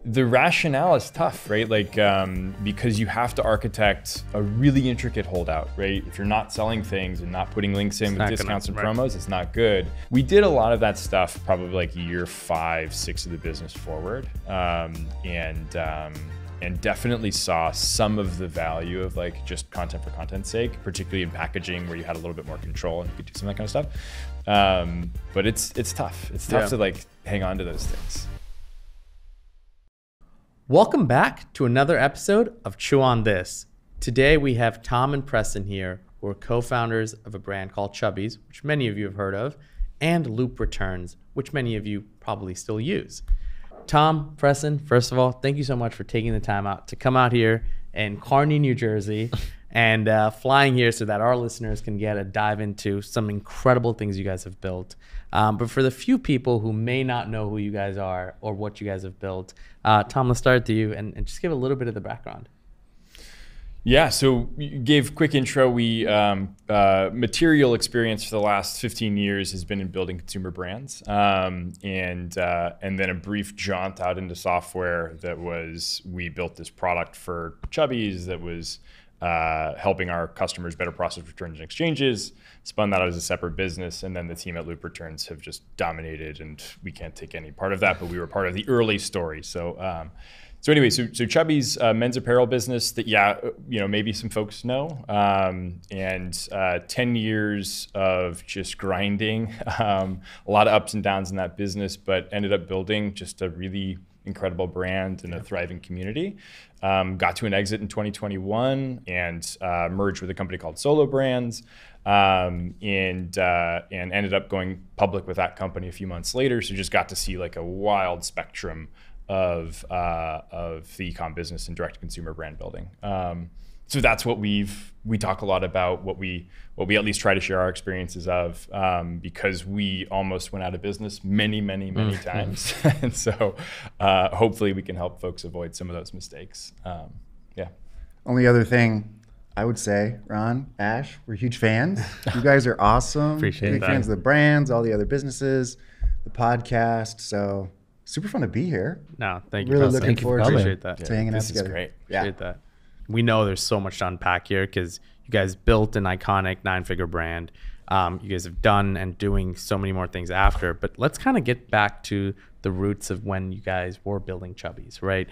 The rationale is tough, right? Like, because you have to architect a really intricate holdout, right? If you're not selling things and not putting links in with discounts and promos, it's not good. We did a lot of that stuff probably like year 5, 6 of the business forward. And definitely saw some of the value of like just content for content's sake, particularly in packaging where you had a little bit more control and you could do some of that kind of stuff. But it's tough. It's tough to like hang on to those things. Welcome back to another episode of Chew on This. Today we have Tom and Preston here, who are co-founders of a brand called Chubbies, which many of you have heard of, and Loop Returns, which many of you probably still use. Tom, Preston, first of all, thank you so much for taking the time out to come out here in Kearney, New Jersey, and flying here so that our listeners can get a dive into some incredible things you guys have built. But for the few people who may not know who you guys are or what you guys have built, Tom, let's start with you and just give a little bit of the background. Yeah, so you gave quick intro. We material experience for the last 15 years has been in building consumer brands, and then a brief jaunt out into software. We built this product for Chubbies that was helping our customers better process returns and exchanges. Spun that out as a separate business, and then the team at Loop Returns have just dominated, and we can't take any part of that, but we were part of the early story. So anyway, so Chubbies, men's apparel business that, maybe some folks know, and 10 years of just grinding, a lot of ups and downs in that business, but ended up building just a really incredible brand and a thriving community. Got to an exit in 2021 and merged with a company called Solo Brands, and ended up going public with that company a few months later. So just got to see like a wild spectrum of the e-com business and direct to consumer brand building. So that's what we talk a lot about, what we at least try to share our experiences of, because we almost went out of business many times. And so hopefully we can help folks avoid some of those mistakes. Only other thing I would say, Ron, Ash, we're huge fans. You guys are awesome. Appreciate Big that. fans of the brands, all the other businesses, the podcast. So super fun to be here. No, thank you. Really Preston. looking forward Appreciate that. to hanging out This is together. great. Yeah. Appreciate that. We know there's so much to unpack here because you guys built an iconic 9-figure brand. You guys have done and doing so many more things after, but let's kind of get back to the roots of when you guys were building Chubbies, right?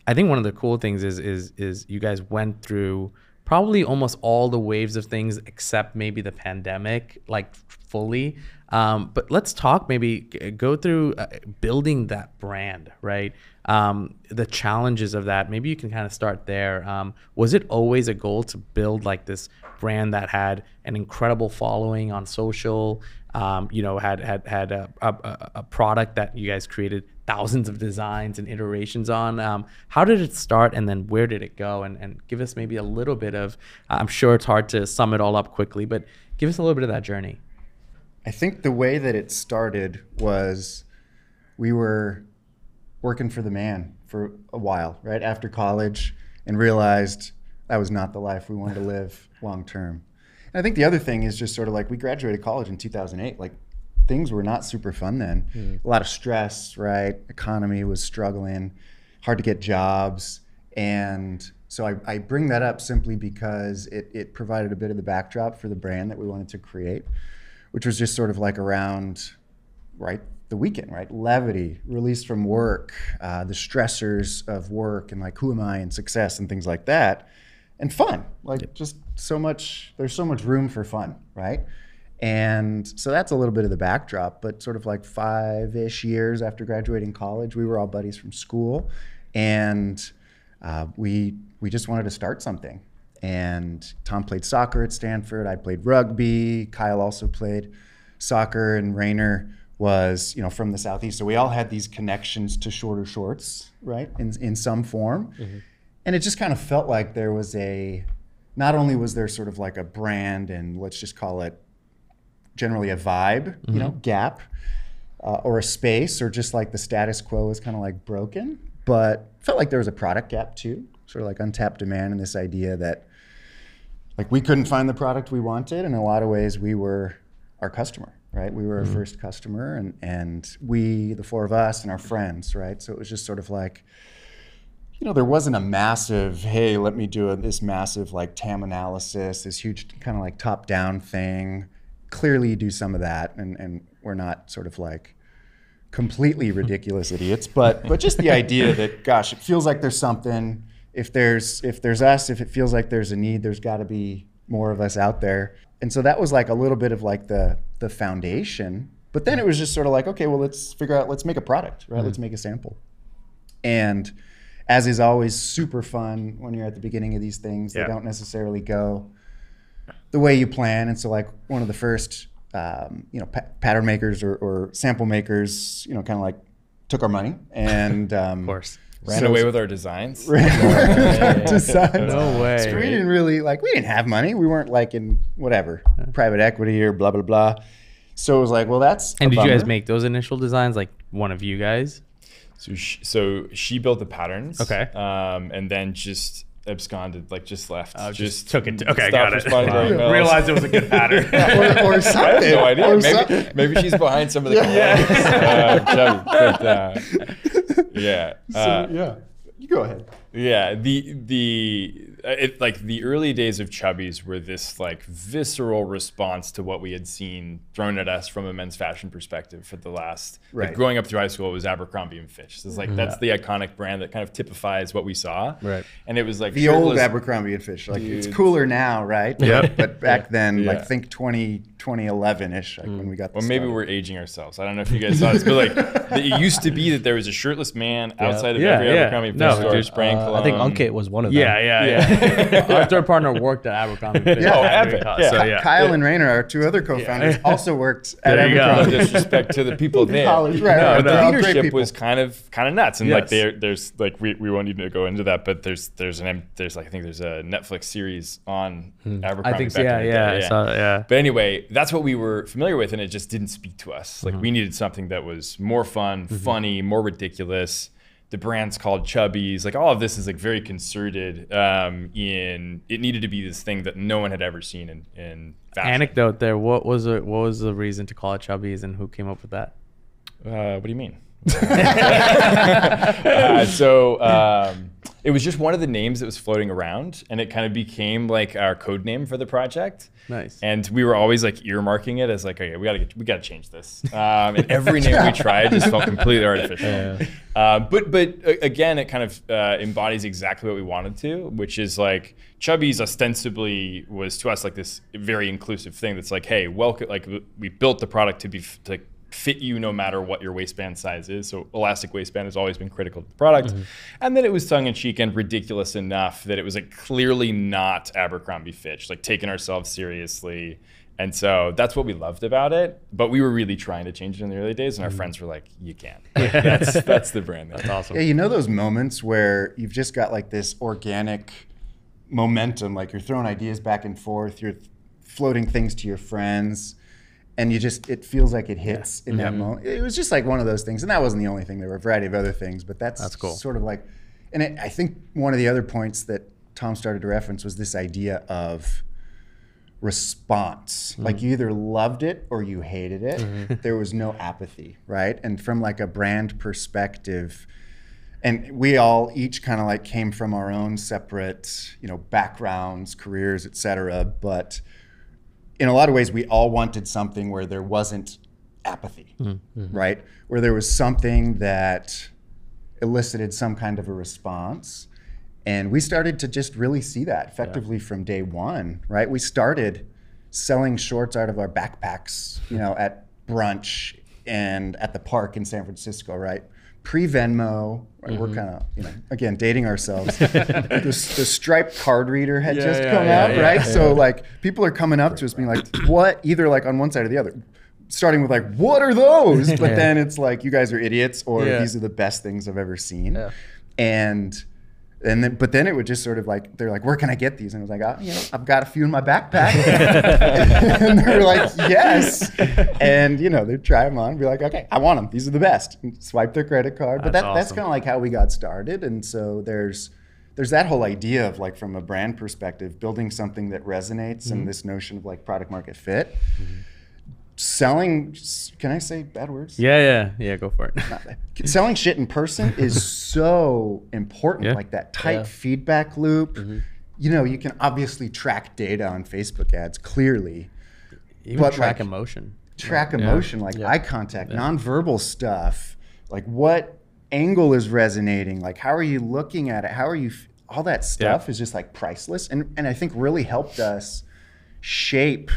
I think one of the cool things is you guys went through probably almost all the waves of things except maybe the pandemic, like fully. But let's talk, maybe go through building that brand, right? The challenges of that. Maybe you can kind of start there. Was it always a goal to build like this brand that had an incredible following on social, had a product that you guys created thousands of designs and iterations on? How did it start, and then where did it go? And give us maybe a little bit of, I'm sure it's hard to sum it all up quickly, but give us a little bit of that journey. I think the way that it started was we were working for the man for a while, right after college, and realized that was not the life we wanted to live long term. And I think the other thing is just sort of like we graduated college in 2008. Like things were not super fun then. A lot of stress, right? Economy was struggling, hard to get jobs. And so I bring that up simply because it provided a bit of the backdrop for the brand that we wanted to create, which was just sort of like around, right, the weekend, right? Levity, release from work, the stressors of work, and like, who am I, and success and things like that. And fun, like just so much, there's so much room for fun, right? And so that's a little bit of the backdrop, but sort of like 5-ish years after graduating college, we were all buddies from school, and we just wanted to start something. And Tom played soccer at Stanford, I played rugby, Kyle also played soccer, and Rainer was, from the Southeast. So we all had these connections to shorter shorts, right, in some form. Mm-hmm. And it just kind of felt like there was not only was there sort of like a brand, and let's just call it generally a vibe, gap, or a space, or just like the status quo is kind of like broken, but felt like there was a product gap too, sort of like untapped demand, and this idea that like we couldn't find the product we wanted. And in a lot of ways we were our customer, right? We were our first customer, and we, the four of us and our friends, right? So it was just sort of like, there wasn't a massive, hey, let me do this massive like TAM analysis, this huge kind of like top-down thing. Clearly you do some of that, and we're not sort of like completely ridiculous idiots, but just the idea that, gosh, it feels like there's something. If there's us, if it feels like there's a need, there's got to be more of us out there. And so that was like a little bit of like the foundation. But then it was just sort of like, okay, well, let's make a product, right? Let's make a sample. And as is always super fun when you're at the beginning of these things, they don't necessarily go the way you plan. And so like one of the first, pattern makers or sample makers, kind of like took our money and of course ran away with our designs. No way. So we didn't really we didn't have money. We weren't like in whatever private equity or blah, blah, blah. So it was like, well, that's And a did you guys bummer. make those initial designs, like one of you guys? So she built the patterns. Okay. And then just absconded, just left. Just took it. Okay, stopped got it. responding to our emails. Realized it was a good pattern. or I something. have no idea. Or Maybe she's behind some of the Chubby. yeah. You go ahead. Yeah, the early days of Chubbies were this visceral response to what we had seen thrown at us from a men's fashion perspective for the last growing up through high school. It was Abercrombie and Fitch. So it's that's the iconic brand that kind of typifies what we saw. Right. And it was like The old Abercrombie and Fitch. It's cooler now, right? Yep. But back then, think 2011-ish, when we got. Well, maybe we're aging ourselves. I don't know if you guys saw this, but it used to be that there was a shirtless man outside of every Abercrombie and Fitch store spraying cologne. I think Unkate was one of them. Yeah. Our third partner worked at Abercrombie. epic. Kyle and Rayner, our two other co-founders, also worked at There you go. Abercrombie. No disrespect to the people there. College, right? But They're the all great leadership people. was kind of nuts, and Yes. there's we won't need to go into that, but there's I think there's a Netflix series on Abercrombie. I think so. back in the day, I saw that, yeah. But anyway, that's what we were familiar with, and it just didn't speak to us. We needed something that was more fun, funny, more ridiculous. The brand's called Chubbies. All of this is very concerted. It needed to be this thing that no one had ever seen in fashion. Anecdote there. What was the reason to call it Chubbies, and who came up with that? What do you mean? It was just one of the names that was floating around, and it kind of became our code name for the project. Nice. And we were always earmarking it as okay, we gotta change this. And every name we tried just felt completely artificial. But again, it kind of embodies exactly what we wanted to, which is Chubbies ostensibly was to us this very inclusive thing that's hey, welcome. We built the product to be fit you no matter what your waistband size is. So elastic waistband has always been critical to the product. And then it was tongue-in-cheek and ridiculous enough that it was clearly not Abercrombie Fitch, taking ourselves seriously. And so that's what we loved about it. But we were really trying to change it in the early days, and our friends were like, you can't. That's the brand name. That's awesome. Yeah, those moments where you've just got this organic momentum, you're throwing ideas back and forth, you're floating things to your friends, and it feels like it hits in that moment. It was just one of those things. And that wasn't the only thing. There were a variety of other things, but that's cool. Sort of and I think one of the other points that Tom started to reference was this idea of response. You either loved it or you hated it. There was no apathy, right? And from a brand perspective, and we all each kind of came from our own separate, backgrounds, careers, et cetera, but in a lot of ways, we all wanted something where there wasn't apathy, right? Where there was something that elicited some kind of a response. And we started to just really see that effectively from day one, right? We started selling shorts out of our backpacks, at brunch and at the park in San Francisco, right? Pre-Venmo, right? We're kind of, again, dating ourselves. The striped card reader had just come out, right? So people are coming up to us being what? Either on one side or the other. Starting with what are those? But then it's you guys are idiots, or these are the best things I've ever seen. Yeah. But then it would just sort of they're where can I get these? And I was I've got a few in my backpack. And they're yes. And they'd try them on and be okay, I want them. These are the best. And swipe their credit card. But that's kind of how we got started. And so there's that whole idea of from a brand perspective, building something that resonates and this notion of product market fit. selling, can I say bad words? Yeah, go for it. Selling shit in person is so important. Yeah. Like that tight feedback loop. You know, you can obviously track data on Facebook ads clearly. Even track emotion. Track emotion, like eye contact, nonverbal stuff. Like what angle is resonating? Like how are you looking at it? How are you, all that stuff is just like priceless. And I think really helped us shape,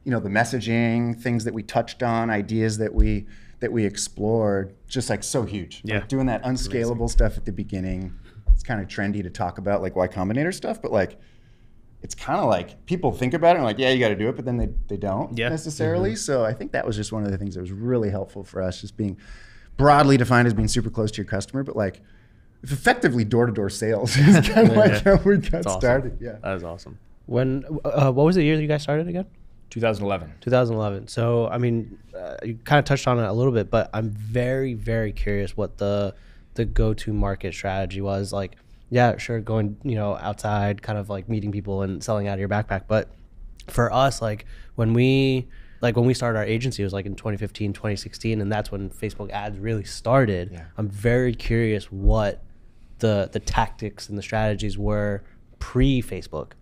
you know, the messaging, things that we touched on, ideas that we explored, just like so huge. Yeah. Like doing that unscalable stuff at the beginning. It's kind of trendy to talk about like Y Combinator stuff, but like it's kind of like people think about it and like, yeah, you got to do it, but then they don't necessarily. So I think that was just one of the things that was really helpful for us, just being broadly defined as being super close to your customer, but like effectively door-to-door sales is kind of like how we got started. Yeah, that is awesome. When what was the year that you guys started again? 2011. 2011. So I mean, you kind of touched on it a little bit, but I'm very, very curious what the go-to market strategy was. Like, yeah, sure, going, you know, outside, kind of like meeting people and selling out of your backpack. But for us, like when we started our agency, it was like in 2015, 2016, and that's when Facebook ads really started. Yeah. I'm very curious what the tactics and the strategies were pre-Facebook.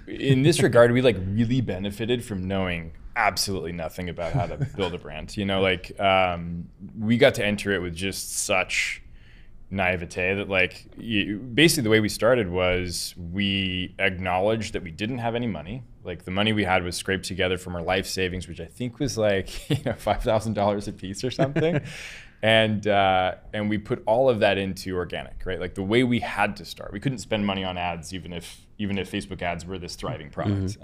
In this regard, we like really benefited from knowing absolutely nothing about how to build a brand. You know, like we got to enter it with just such naivete that like basically the way we started was we acknowledged that we didn't have any money. Like the money we had was scraped together from our life savings, which I think was like, you know, $5,000 a piece or something. And we put all of that into organic, right? Like the way we had to start. We couldn't spend money on ads even if Facebook ads were this thriving product.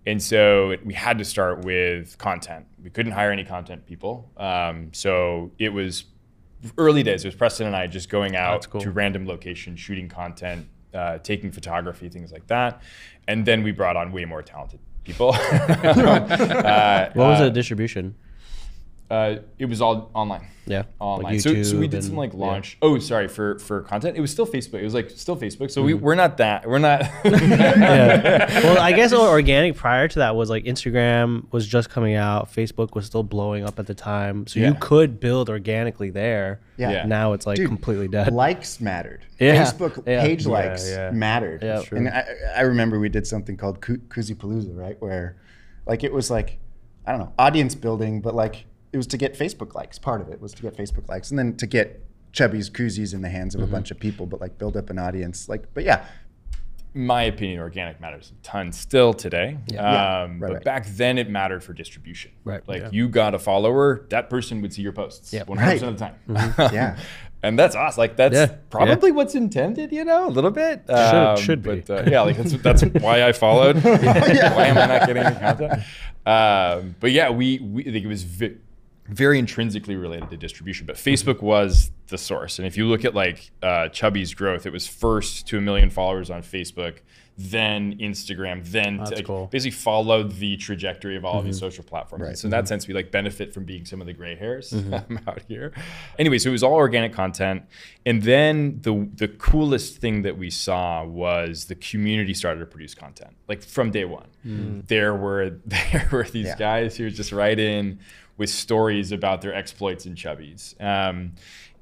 And so we had to start with content. We couldn't hire any content people. So it was early days. It was Preston and I just going out to random locations, shooting content, taking photography, things like that. And then we brought on way more talented people. What was the distribution? It was all online. Yeah, online. Like so we did some like launch. Yeah. Oh, sorry, for content. It was still Facebook. It was like still Facebook. So we're not that. We're not. Yeah. Well, I guess organic prior to that was like Instagram was just coming out. Facebook was still blowing up at the time. So you could build organically there. Yeah. Now it's like completely dead. Likes mattered. Yeah. Facebook page likes mattered. Yeah. And I remember we did something called Koozie Palooza, right? Where like it was like, I don't know, audience building, but like it was to get Facebook likes. Part of it was to get Facebook likes, and then to get Chubbies koozies in the hands of a bunch of people, but like build up an audience. Like, but yeah. My opinion, organic matters a ton still today. But back then it mattered for distribution. Right. Like you got a follower, that person would see your posts 100% of the time. Yeah. And that's awesome. Like that's probably what's intended, you know, a little bit. Should be. But yeah, like that's why I followed. Why am I not getting any content? But yeah, we I think it was very intrinsically related to distribution, but Facebook was the source. And if you look at like Chubbies' growth, it was first to 1 million followers on Facebook, then Instagram, then basically followed the trajectory of all of these social platforms. Right. So in that sense, we like benefit from being some of the gray hairs out here. Anyway, so it was all organic content. And then the coolest thing that we saw was the community started to produce content, like from day one. There were these guys who would just write in with stories about their exploits in Chubbies.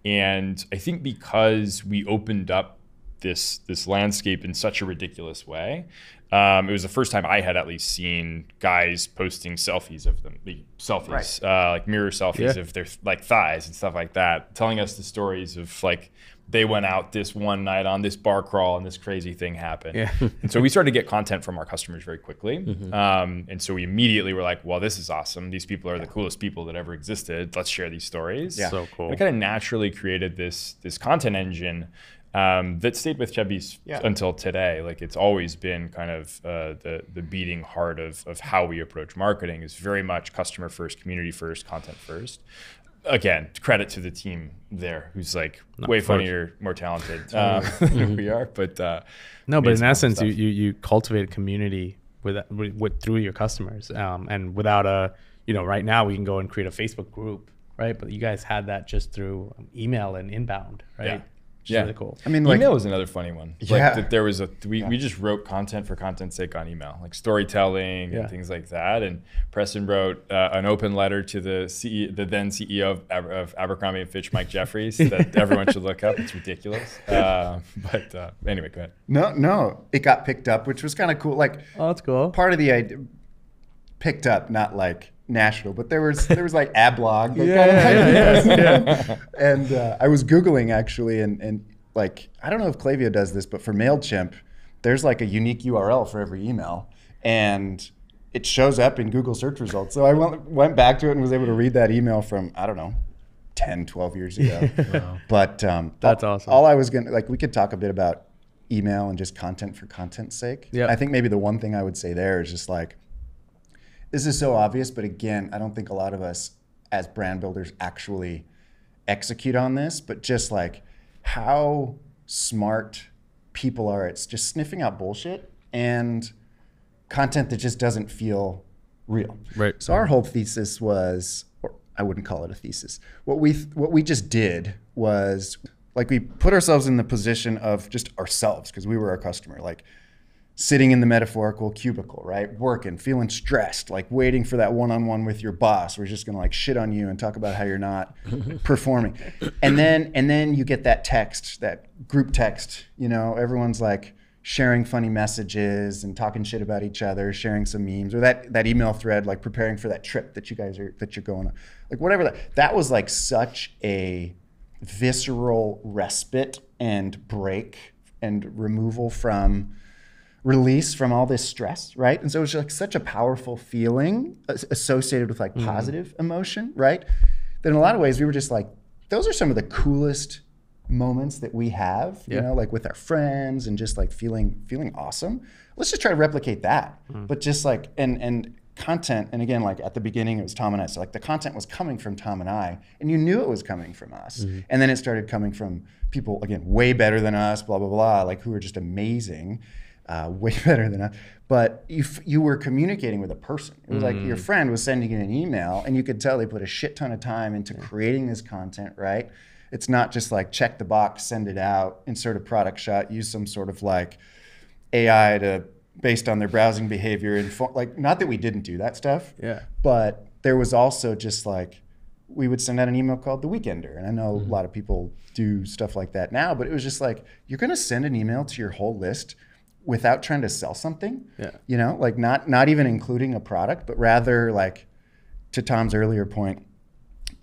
And I think because we opened up this landscape in such a ridiculous way, it was the first time I had at least seen guys posting selfies of them, like mirror selfies of their like thighs and stuff like that, telling us the stories of like they went out this one night on this bar crawl and this crazy thing happened. Yeah. And so we started to get content from our customers very quickly. And so we immediately were like, well, this is awesome. These people are the coolest people that ever existed. Let's share these stories. Yeah. So cool. And it kind of naturally created this content engine that stayed with Chubbies until today. Like it's always been kind of the beating heart of how we approach marketing is very much customer first, community first, content first. Again, credit to the team there, who's like way funnier, more talented than we are. But but in essence, you cultivate a community with through your customers, and without right now we can go and create a Facebook group, right? But you guys had that just through email and inbound, right? which is really cool. I mean, like, email was another funny one. Yeah. Like that there was we just wrote content for content's sake on email, like storytelling and things like that. And Preston wrote an open letter to the then CEO of Abercrombie and Fitch, Mike Jeffries, that everyone should look up. It's ridiculous. But anyway, go ahead. No, it got picked up, which was kind of cool. Like, Oh, that's cool. part of the idea picked up, not like national, but there was like Ablog. And I was Googling actually, and like, I don't know if Klaviyo does this, but for MailChimp, there's like a unique URL for every email, and it shows up in Google search results. So I went back to it and was able to read that email from, I don't know, 10, 12 years ago. Wow. But that's awesome. All I was gonna, like, we could talk a bit about email and just content for content's sake. Yeah. I think maybe the one thing I would say there is just like, this is so obvious, but again, I don't think a lot of us as brand builders actually execute on this, but just like how smart people are at just sniffing out bullshit and content that just doesn't feel real. Right. So our whole thesis was, or I wouldn't call it a thesis. What we just did was, like, we put ourselves in the position of just ourselves, because we were our customer, like sitting in the metaphorical cubicle, right? Working, feeling stressed, like waiting for that one-on-one with your boss where he's just gonna like shit on you and talk about how you're not performing. And then you get that text, that group text, you know, everyone's like sharing funny messages and talking shit about each other, sharing some memes, or that email thread, like preparing for that trip that you're going on. Like whatever that was, like such a visceral respite and break and release from all this stress, right? And so it was like such a powerful feeling associated with like positive emotion, right? That in a lot of ways we were just like, those are some of the coolest moments that we have, you know, like with our friends and just like feeling awesome. Let's just try to replicate that. But just like, and content, and again, like at the beginning it was Tom and I, so like the content was coming from Tom and I, and you knew it was coming from us. And then it started coming from people, again, way better than us, blah, blah, blah, like who were just amazing. Way better than us, but you were communicating with a person. It was like your friend was sending you an email, and you could tell they put a shit ton of time into creating this content, right? It's not just like check the box, send it out, insert a product shot, use some sort of like AI to based on their browsing behavior, and like, not that we didn't do that stuff, but there was also just like, we would send out an email called The Weekender, and I know a lot of people do stuff like that now, but it was just like, you're gonna send an email to your whole list without trying to sell something, you know, like not even including a product, but rather, like, to Tom's earlier point,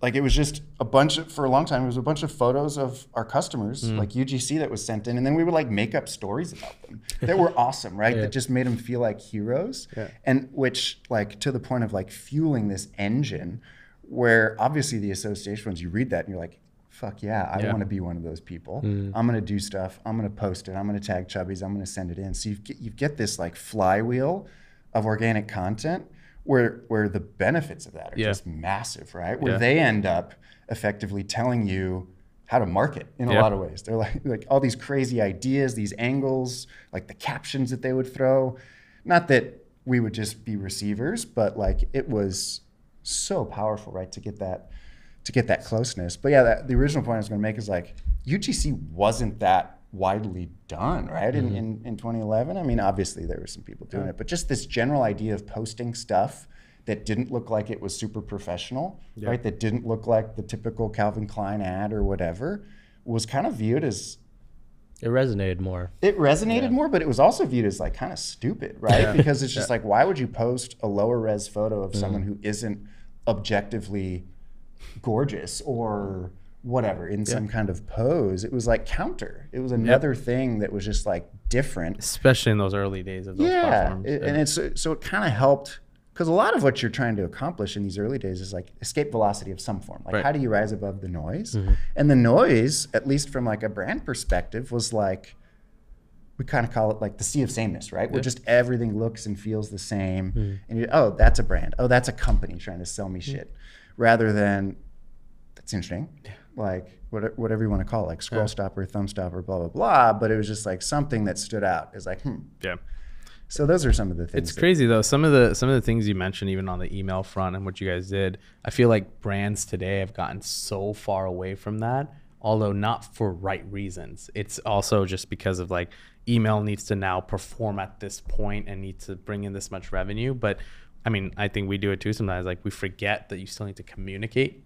like it was just for a long time, it was a bunch of photos of our customers, like UGC, that was sent in, and then we would like make up stories about them that were awesome, right? That just made them feel like heroes, and which, like, to the point of like fueling this engine, where obviously the association, once you read that and you're like, fuck yeah, I want to be one of those people. I'm going to do stuff. I'm going to post it. I'm going to tag Chubbies. I'm going to send it in. So you get this like flywheel of organic content where the benefits of that are just massive, right? Where they end up effectively telling you how to market in a lot of ways. They're like all these crazy ideas, these angles, like the captions that they would throw. Not that we would just be receivers, but like it was so powerful, right? To get that closeness. But yeah, the original point I was going to make is like UGC wasn't that widely done, right? In 2011. I mean, obviously there were some people doing it, but just this general idea of posting stuff that didn't look like it was super professional, right? That didn't look like the typical Calvin Klein ad or whatever, was kind of viewed as... It resonated more. It resonated more, but it was also viewed as like kind of stupid, right? Because it's just like, why would you post a lower res photo of someone who isn't objectively gorgeous or whatever in some kind of pose? It was like counter. It was another thing that was just like different, especially in those early days of those platforms. And it's so it kind of helped, because a lot of what you're trying to accomplish in these early days is like escape velocity of some form. Like how do you rise above the noise? And the noise, at least from like a brand perspective, was like, we kind of call it like the sea of sameness, right? Where just everything looks and feels the same. And oh, that's a brand. Oh, that's a company trying to sell me shit. Rather than, that's interesting, like whatever you want to call it, like scroll stopper, thumb stopper, blah, blah, blah. But it was just like something that stood out as like, So those are some of the things. It's crazy though. Some of the things you mentioned, even on the email front and what you guys did, I feel like brands today have gotten so far away from that, although not for right reasons. It's also just because of like email needs to now perform at this point and needs to bring in this much revenue. But I mean, I think we do it too sometimes. Like we forget that you still need to communicate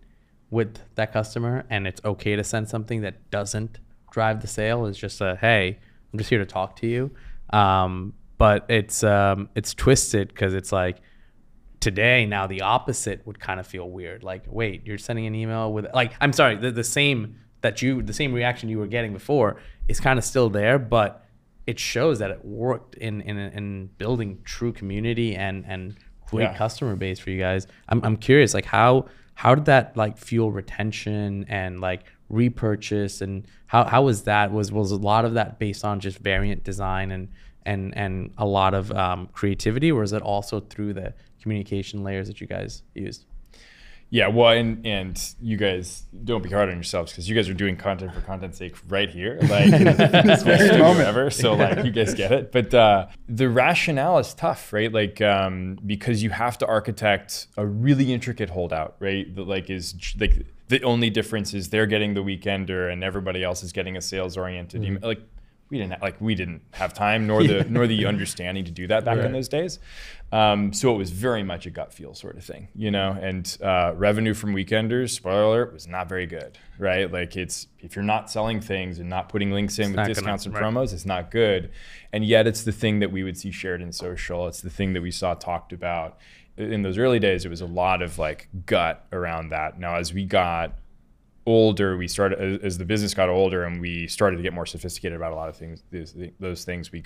with that customer, and it's okay to send something that doesn't drive the sale. It's just a, hey, I'm just here to talk to you. But it's twisted because it's like today now the opposite would kind of feel weird. Like, wait, you're sending an email with like, I'm sorry, the same reaction you were getting before is kind of still there, but it shows that it worked in building true community and great customer base for you guys. I'm curious, like how did that like fuel retention and like repurchase, and how was that? Was a lot of that based on just variant design and a lot of creativity, or is it also through the communication layers that you guys used? Yeah, well, and you guys don't be hard on yourselves because you guys are doing content for content's sake right here, like this best moment ever. So like you guys get it, but the rationale is tough, right? Like because you have to architect a really intricate holdout, right? That like is like the only difference is they're getting the weekender and everybody else is getting a sales oriented email. Like we didn't have time nor the understanding to do that back in those days. So it was very much a gut feel sort of thing, you know, and revenue from weekenders, spoiler alert, was not very good, right? Like if you're not selling things and not putting links in with discounts and promos, it's not good. And yet it's the thing that we would see shared in social. It's the thing that we saw talked about. In those early days, it was a lot of like gut around that. Now, as we got older, as the business got older and we started to get more sophisticated about a lot of things, those things, we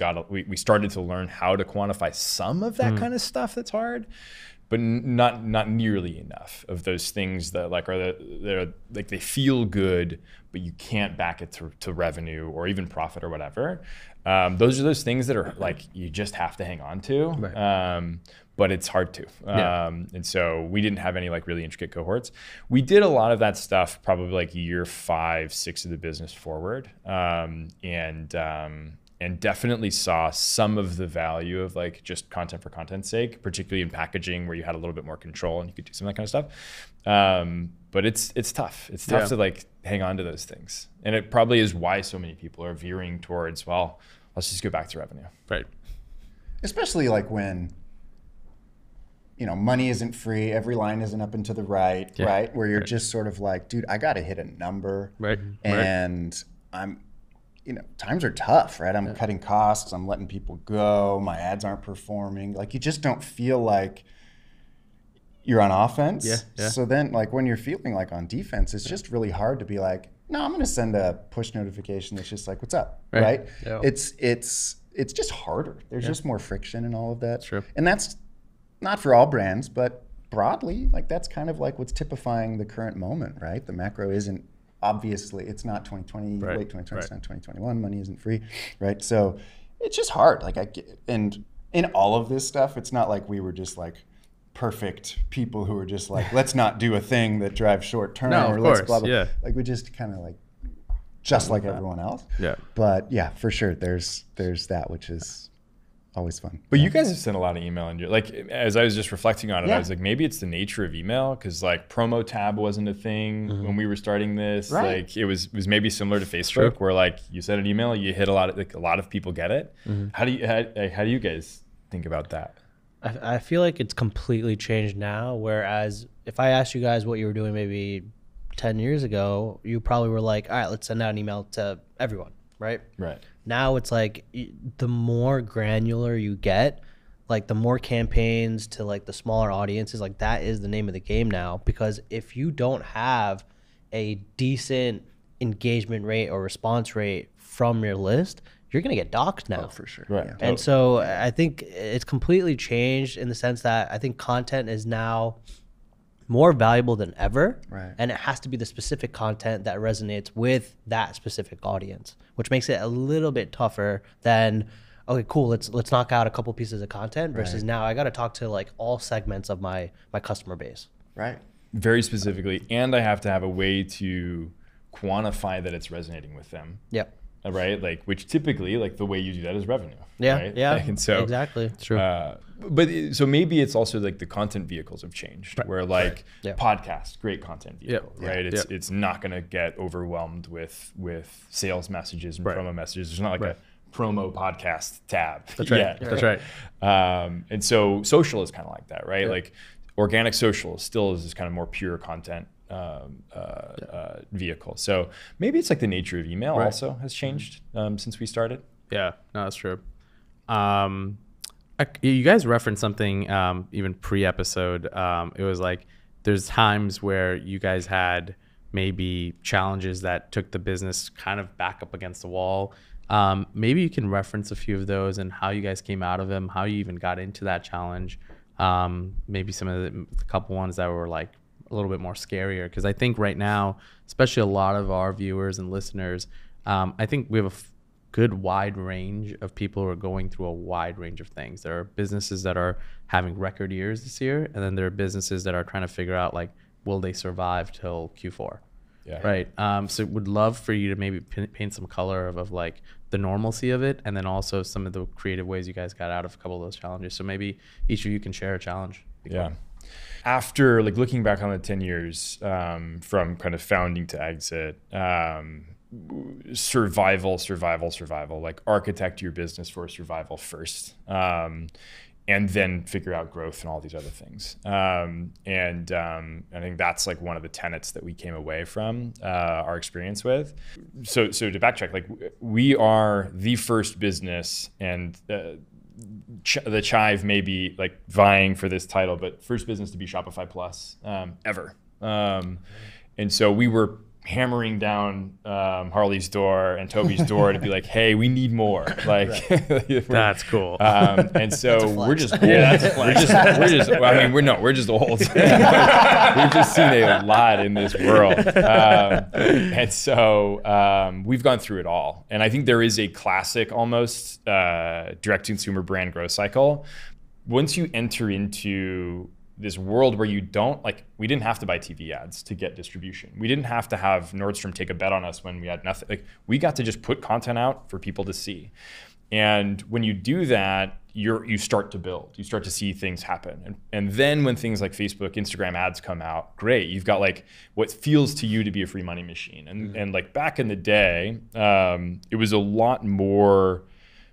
started to learn how to quantify some of that kind of stuff that's hard, but not nearly enough of those things that like they're like they feel good, but you can't back it to revenue or even profit or whatever. Those are those things that are like you just have to hang on to. Right. But it's hard to. And so we didn't have any like really intricate cohorts. We did a lot of that stuff probably like year 5, 6 of the business forward. And definitely saw some of the value of like just content for content's sake, particularly in packaging where you had a little bit more control and you could do some of that kind of stuff. But it's tough. It's tough to like hang on to those things. And it probably is why so many people are veering towards, well, let's just go back to revenue. Right. Especially like when, you know, money isn't free, every line isn't up and to the right, right? Where you're just sort of like, dude, I got to hit a number. Right. And I'm, you know, times are tough, right? I'm cutting costs, I'm letting people go, my ads aren't performing. Like you just don't feel like you're on offense. Yeah. So then like when you're feeling like on defense, it's just really hard to be like, no, I'm going to send a push notification that's just like, what's up, right? Yeah. It's just harder. There's just more friction and all of that. True. And that's not for all brands, but broadly, like that's kind of like what's typifying the current moment, right? The macro isn't obviously, it's not 2020, late 2020, it's not 2021, money isn't free, right? So it's just hard. Like and in all of this stuff, it's not like we were just like perfect people who were just like, let's not do a thing that drives short term or let's blah, blah. Yeah. Like we just kind of like, just like everyone else. Yeah. But yeah, for sure, there's that, which is always fun. But you guys have sent a lot of email, and like as I was just reflecting on it, I was like, maybe it's the nature of email, because like promo tab wasn't a thing when we were starting this. Right. Like it was maybe similar to Facebook, where like you send an email, you hit a lot of people get it. How do you guys think about that? I feel like it's completely changed now. Whereas if I asked you guys what you were doing maybe 10 years ago, you probably were like, all right, let's send out an email to everyone, right? Right. Now it's like the more granular you get, like the more campaigns to like the smaller audiences, like that is the name of the game now. Because if you don't have a decent engagement rate or response rate from your list, you're going to get doxxed now. Oh, for sure. Right. Yeah. And so I think it's completely changed in the sense that I think content is now more valuable than ever. Right. And it has to be the specific content that resonates with that specific audience, which makes it a little bit tougher than, okay, cool, let's knock out a couple pieces of content versus now I got to talk to like all segments of my customer base. Right. Very specifically. And I have to have a way to quantify that it's resonating with them. Yep. right? Like, which typically, like, the way you do that is revenue. Yeah, right? yeah, And so exactly. True. So maybe it's also like the content vehicles have changed, where like Yeah. podcast, great content vehicle, Yeah. right? Yeah. It's not going to get overwhelmed with sales messages and promo messages. There's not like a promo podcast tab. That's right. yet. That's right. And so social is kind of like that, right? Like organic social still is this kind of more pure content vehicle. So maybe it's like the nature of email also has changed since we started. Yeah, no, that's true. You guys referenced something even pre-episode. It was like there's times where you guys had maybe challenges that took the business kind of back up against the wall. Maybe you can reference a few of those and how you guys came out of them, how you even got into that challenge. Maybe some of the couple ones that were like a little bit more scarier, because I think right now, especially a lot of our viewers and listeners, I think we have a good wide range of people who are going through a wide range of things. There are businesses that are having record years this year, and then there are businesses that are trying to figure out like, will they survive till Q4? Yeah. Right. So would love for you to maybe paint some color of like the normalcy of it, and then also some of the creative ways you guys got out of a couple of those challenges. So maybe each of you can share a challenge. Yeah. After like looking back on the 10 years from kind of founding to exit, survival, like architect your business for survival first. And then figure out growth and all these other things. I think that's like one of the tenets that we came away from our experience with. So to backtrack, like we are the first business, and the Chive may be like vying for this title, but first business to be Shopify Plus ever. And so we were hammering down Harley's door and Toby's door to be like, hey, we need more. Like That's cool. And so we're just old. We're just we're just old. We've just seen a lot in this world. And so we've gone through it all. And I think there is a classic almost direct consumer brand growth cycle. Once you enter into this world where you don't, like, we didn't have to buy TV ads to get distribution. We didn't have to have Nordstrom take a bet on us when we had nothing. Like, we got to just put content out for people to see. And when you do that, you start to build. You start to see things happen. And then when things like Facebook, Instagram ads come out, great. You've got like what feels to you to be a free money machine. And like back in the day, it was a lot more,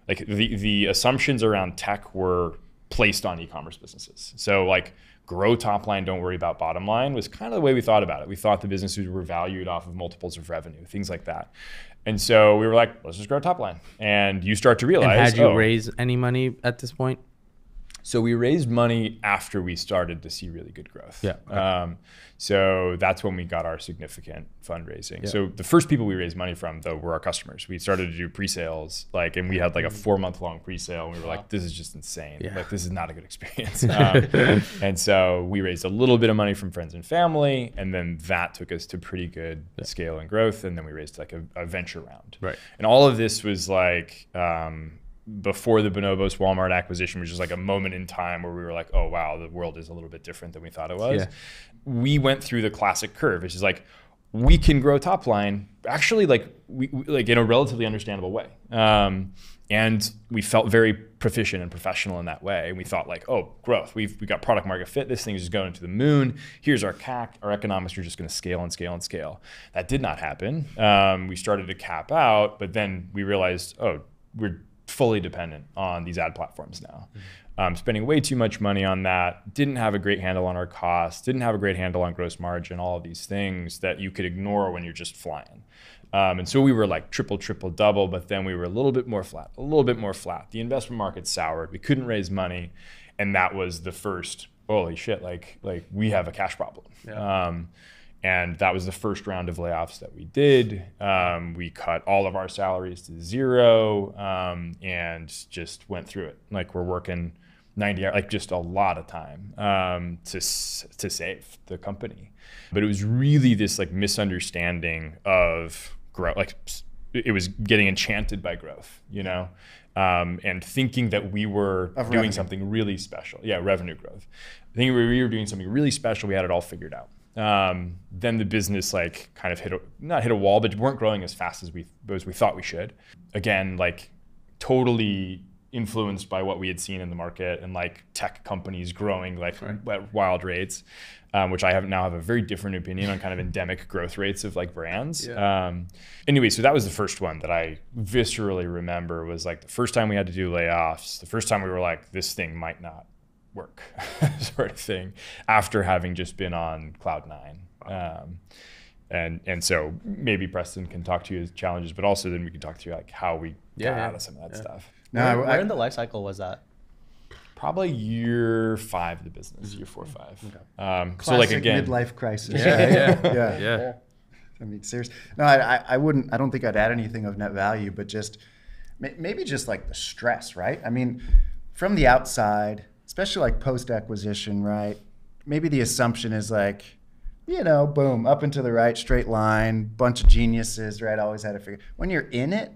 like the assumptions around tech were placed on e-commerce businesses. So like, grow top line, don't worry about bottom line was kind of the way we thought about it. We thought the businesses were valued off of multiples of revenue, things like that. And so we were like, let's just grow top line. And you start to realize, and had you raised any money at this point? So we raised money after we started to see really good growth. Yeah. Okay. So that's when we got our significant fundraising. Yeah. So the first people we raised money from, though, were our customers. We started to do pre-sales, like, and we had like a 4-month-long pre-sale. And we were like, this is just insane. Yeah. Like, this is not a good experience. And so we raised a little bit of money from friends and family, and then that took us to pretty good scale and growth. And then we raised like a venture round. Right. And all of this was like, before the Bonobos Walmart acquisition, which was like a moment in time where we were like, oh, wow, the world is a little bit different than we thought it was. Yeah. We went through the classic curve, which is like, we can grow top line actually like we like in a relatively understandable way. And we felt very proficient and professional in that way. And we thought like, oh, growth, we got product market fit. This thing is just going to the moon. Here's our CAC. Our economics are just going to scale and scale and scale. That did not happen. We started to cap out, but then we realized, oh, we're fully dependent on these ad platforms now. Spending way too much money on that, didn't have a great handle on our costs, didn't have a great handle on gross margin, all of these things that you could ignore when you're just flying. And so we were like triple, double, but then we were a little bit more flat. The investment market soured. We couldn't raise money. And that was the first, holy shit, like we have a cash problem. Yeah. And that was the first round of layoffs that we did. We cut all of our salaries to zero and just went through it. Like we're working 90 hours, like just a lot of time to save the company. But it was really this like misunderstanding of growth. Like it was getting enchanted by growth, you know, and thinking that we were doing something really special. Yeah, revenue growth. I think we were doing something really special. We had it all figured out. Then the business like kind of not hit a wall, but weren't growing as fast as we thought we should. Again, like totally influenced by what we had seen in the market and like tech companies growing like at wild rates, which I now have a very different opinion on kind of endemic growth rates of like brands. Anyway, so that was the first one that I viscerally remember, was like the first time we had to do layoffs, the first time we were like, this thing might not work sort of thing, after having just been on cloud nine. And so maybe Preston can talk to you his challenges, but also then we can talk to you like how we got out of some of that stuff. No, where in the life cycle was that? Probably year 5 of the business, year 4 or 5. Okay. So like again, midlife crisis. Yeah. I mean, serious. No, I wouldn't. I don't think I'd add anything of net value, but just maybe just like the stress, right? I mean, from the outside, especially like post acquisition, right? Maybe the assumption is like, boom, up and to the right, straight line, bunch of geniuses, right? Always had to figure. When you're in it,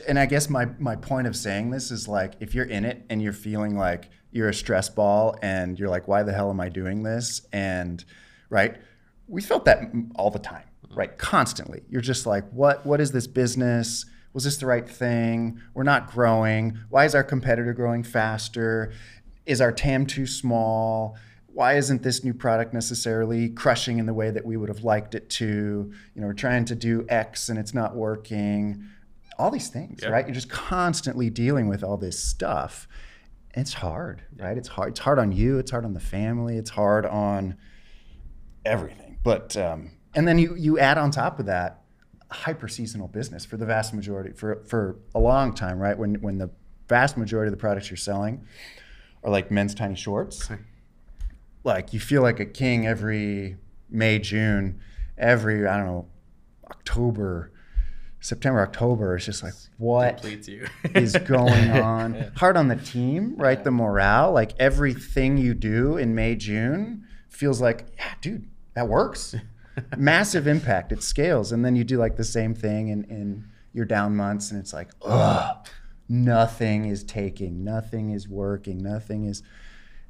and I guess my point of saying this is like, if you're in it and you're feeling like you're a stress ball and you're like, why the hell am I doing this? And right, we felt that all the time, right? Constantly. You're just like, what is this business? Was this the right thing? We're not growing. Why is our competitor growing faster? Is our TAM too small? Why isn't this new product necessarily crushing in the way that we would have liked it to? We're trying to do X and it's not working. All these things, right? You're just constantly dealing with all this stuff. And it's hard, right? It's hard. It's hard on you. It's hard on the family. It's hard on everything. But and then you add on top of that a hyper seasonal business for the vast majority, for a long time, right? When the vast majority of the products you're selling are like men's tiny shorts. Like you feel like a king every May, June, every, I don't know, September, October. It's just like, what is going on? Hard on the team, right? The morale, like everything you do in May, June feels like, yeah, dude, that works. Massive impact. It scales. And then you do like the same thing in your down months and it's like, ugh, nothing is taking, nothing is working,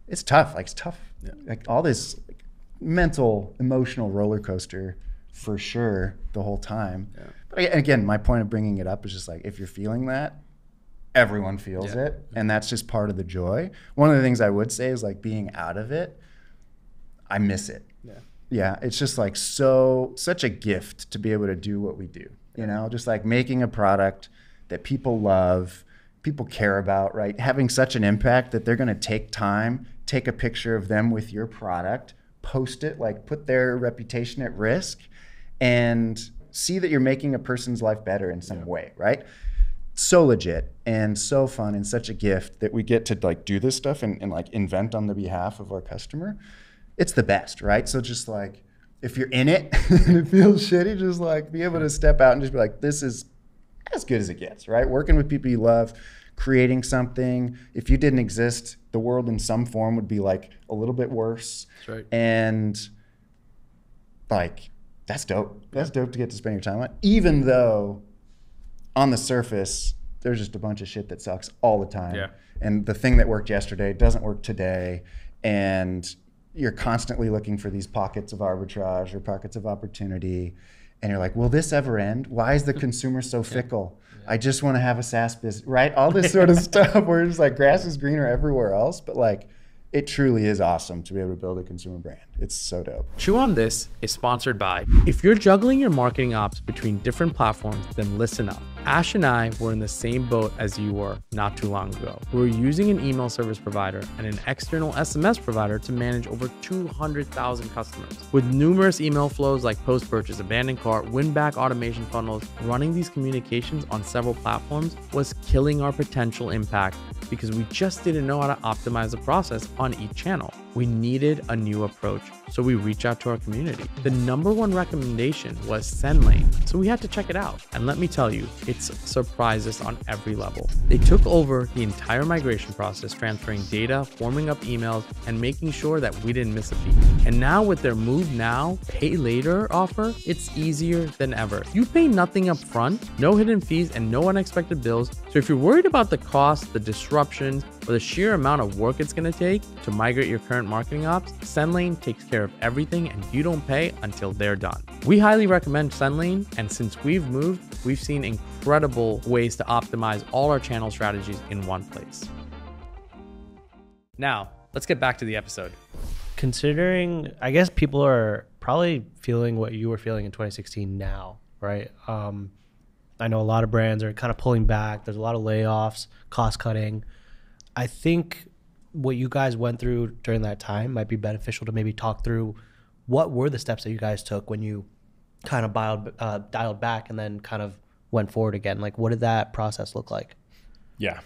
it's tough. Like it's tough. Like all this like, mental, emotional roller coaster for sure the whole time. But again, my point of bringing it up is just like, if you're feeling that, everyone feels it. And that's just part of the joy. One of the things I would say is like being out of it, I miss it. Yeah, it's just like such a gift to be able to do what we do. Just like making a product that people love, people care about, right? Having such an impact that they're gonna take time, take a picture of them with your product, post it, like put their reputation at risk, and see that you're making a person's life better in some way, right? So legit and so fun and such a gift that we get to like do this stuff and like invent on the behalf of our customer. It's the best, right? So just like, if you're in it and it feels shitty, just like be able to step out and just be like, this is as good as it gets, right? Working with people you love, creating something. If you didn't exist, the world in some form would be like a little bit worse. That's right. And like, that's dope. That's dope to get to spend your time on, even though on the surface, there's just a bunch of shit that sucks all the time. And the thing that worked yesterday doesn't work today. And you're constantly looking for these pockets of arbitrage or pockets of opportunity. And you're like, will this ever end? Why is the consumer so fickle? I just want to have a SaaS business, right? All this sort of stuff where it's like grass is greener everywhere else. But like, it truly is awesome to be able to build a consumer brand. It's so dope. Chew on This is sponsored by. If you're juggling your marketing ops between different platforms, then listen up. Ash and I were in the same boat as you were not too long ago. We were using an email service provider and an external SMS provider to manage over 200,000 customers. With numerous email flows like post-purchase, abandoned cart, win-back automation funnels, running these communications on several platforms was killing our potential impact because we just didn't know how to optimize the process on each channel. We needed a new approach, so we reached out to our community. The #1 recommendation was SendLane, so we had to check it out. And let me tell you, it's surprised us on every level. They took over the entire migration process, transferring data, forming up emails, and making sure that we didn't miss a beat. And now with their Move Now, Pay Later offer, it's easier than ever. You pay nothing up front, no hidden fees, and no unexpected bills. So if you're worried about the cost, the disruptions, or the sheer amount of work it's going to take to migrate your current marketing ops, SendLane takes care of everything and you don't pay until they're done. We highly recommend SendLane, and since we've moved, we've seen incredible ways to optimize all our channel strategies in one place. Now, let's get back to the episode. Considering, I guess people are probably feeling what you were feeling in 2016 now, right? I know a lot of brands are kind of pulling back. There's a lot of layoffs, cost cutting. I think what you guys went through during that time might be beneficial to maybe talk through what were the steps that you guys took when you kind of dialed back and then kind of went forward again. Like, what did that process look like? Yeah.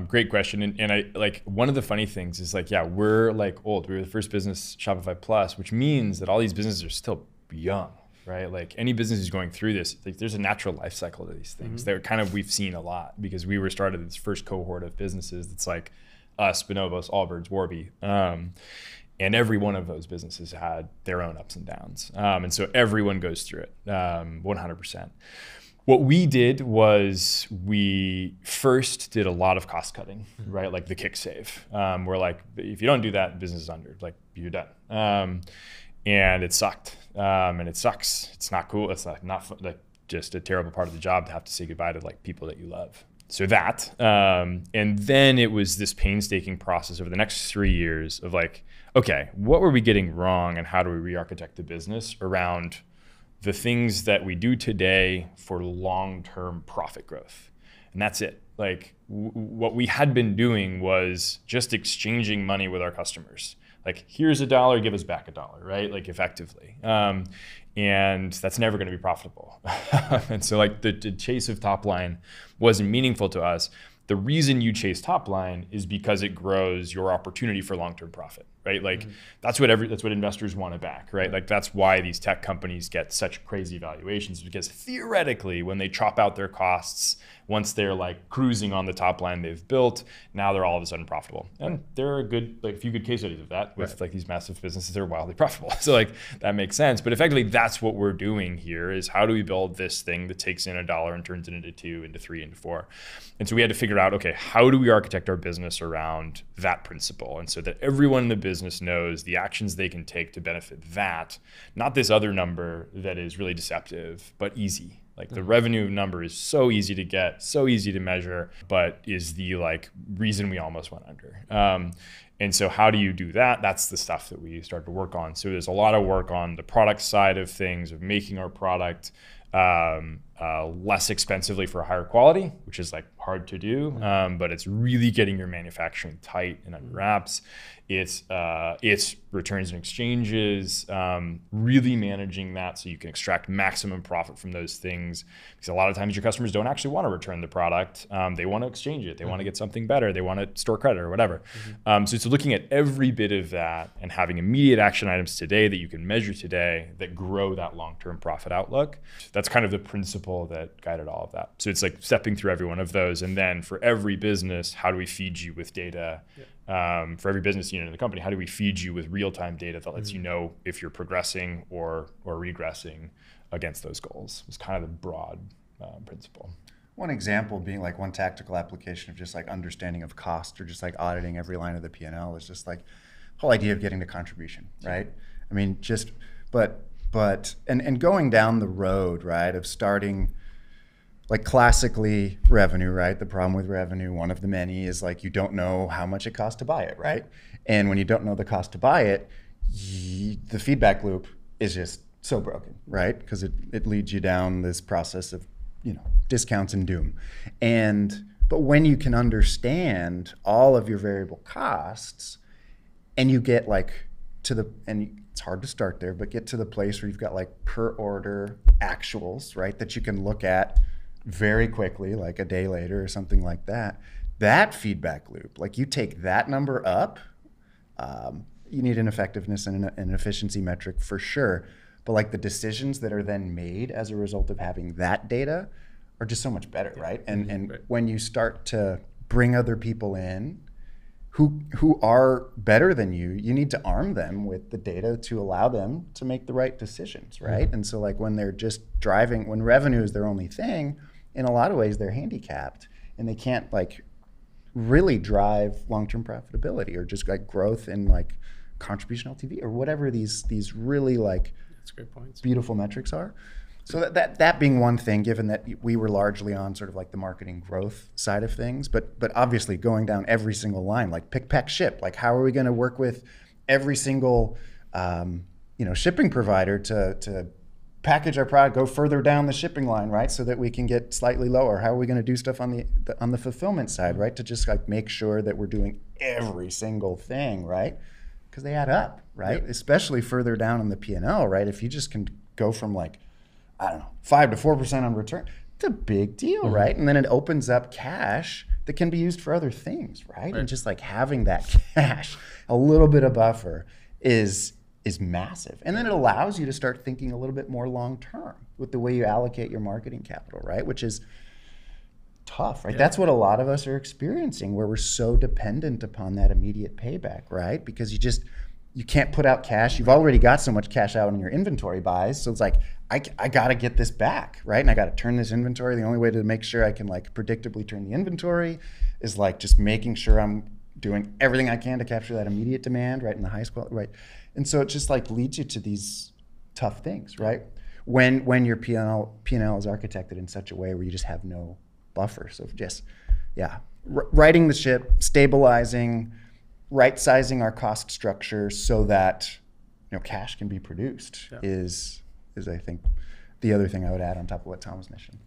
Great question. And I like, one of the funny things is like, yeah, we're like old. We were the first business, Shopify Plus, which means that all these businesses are still young, right? Like any business who's going through this, like there's a natural life cycle to these things. They're kind of, we've seen a lot because we were started this first cohort of businesses that's like us, Bonobos, Allbirds, Warby. And every one of those businesses had their own ups and downs. And so everyone goes through it 100%. What we did was we first did a lot of cost cutting, right? Like the kick save. We're like, if you don't do that, business is under, like you're done. And it sucked. And it sucks. It's not cool. It's not fun, like just a terrible part of the job to have to say goodbye to like people that you love. So that, and then it was this painstaking process over the next 3 years of like, okay, what were we getting wrong and how do we re-architect the business around the things that we do today for long-term profit growth? And that's it. Like what we had been doing was just exchanging money with our customers. Like, here's $1, give us back $1, right? Like effectively. And that's never going to be profitable. And so like the chase of top line wasn't meaningful to us. The reason you chase top line is because it grows your opportunity for long-term profit, right? Like that's what investors want to back, right? Like that's why these tech companies get such crazy valuations, because theoretically when they chop out their costs, once they're like cruising on the top line they've built, now they're all of a sudden profitable. And there are a few good case studies of that with like these massive businesses that are wildly profitable. So like that makes sense. But effectively that's what we're doing here is how do we build this thing that takes in $1 and turns it into 2, into 3, into 4. And so we had to figure out, okay, how do we architect our business around that principle? And so that everyone in the business knows the actions they can take to benefit that, not this other number that is really deceptive, but easy. Like the revenue number is so easy to get, so easy to measure, but is the like reason we almost went under. And so how do you do that? That's the stuff that we started to work on. So there's a lot of work on the product side of things, of making our product less expensively for higher quality, which is like hard to do, but it's really getting your manufacturing tight and under wraps. It's returns and exchanges, really managing that so you can extract maximum profit from those things. Because a lot of times your customers don't actually want to return the product. They want to exchange it. They want to get something better. They want to store credit or whatever. So it's looking at every bit of that and having immediate action items today that you can measure today that grow that long-term profit outlook. That's kind of the principle that guided all of that. So it's like stepping through every one of those. And then for every business, how do we feed you with data? For every business unit in the company, how do we feed you with real-time data that lets you know if you're progressing or regressing against those goals? It's kind of the broad principle. One example being like one tactical application of just like understanding of cost or just like auditing every line of the P&L is just like the whole idea of getting to contribution, right? I mean, just, but going down the road, right, of starting like classically revenue, right? The problem with revenue, one of the many, is like you don't know how much it costs to buy it, right? And when you don't know the cost to buy it, the feedback loop is just so broken, right? Because it leads you down this process of, discounts and doom. But when you can understand all of your variable costs and you get like it's hard to start there, but get to the place where you've got like per order actuals, right? That you can look at very quickly, like a day later or something like that. That feedback loop, like you take that number up, you need an effectiveness and an efficiency metric for sure. But like the decisions that are then made as a result of having that data are just so much better, right? And when you start to bring other people in who are better than you, you need to arm them with the data to allow them to make the right decisions, right? And so like when they're just driving, when revenue is their only thing, in a lot of ways they're handicapped and they can't like really drive long-term profitability, or just like growth in like contribution LTV, or whatever these really like That's great points. beautiful metrics are. So that being one thing, given that we were largely on sort of like the marketing growth side of things, but obviously going down every single line, like pick, pack, ship. Like, how are we going to work with every single shipping provider to package our product, go further down the shipping line, right, so that we can get slightly lower? How are we going to do stuff on the fulfillment side, right, to just like make sure that we're doing every single thing, right? Because they add up, right? Yep. Especially further down in the P&L, right? If you just can go from like, I don't know, 5 to 4% on return, it's a big deal, right? And then it opens up cash that can be used for other things, right? And just like having that cash, a little bit of buffer is massive. And then it allows you to start thinking a little bit more long-term with the way you allocate your marketing capital, right? Which is tough, right? Yeah. That's what a lot of us are experiencing, where we're so dependent upon that immediate payback, right? Because you can't put out cash. You've already got so much cash out in your inventory buys. So it's like, I got to get this back, right? And I got to turn this inventory. The only way to make sure I can like predictably turn the inventory is like just making sure I'm doing everything I can to capture that immediate demand, right? In the highest quality, right? And so it just like leads you to these tough things, right? When your P&L is architected in such a way where you just have no buffer. So just, righting the ship, stabilizing, right-sizing our cost structure so that cash can be produced is I think the other thing I would add on top of what Tom was mentioning.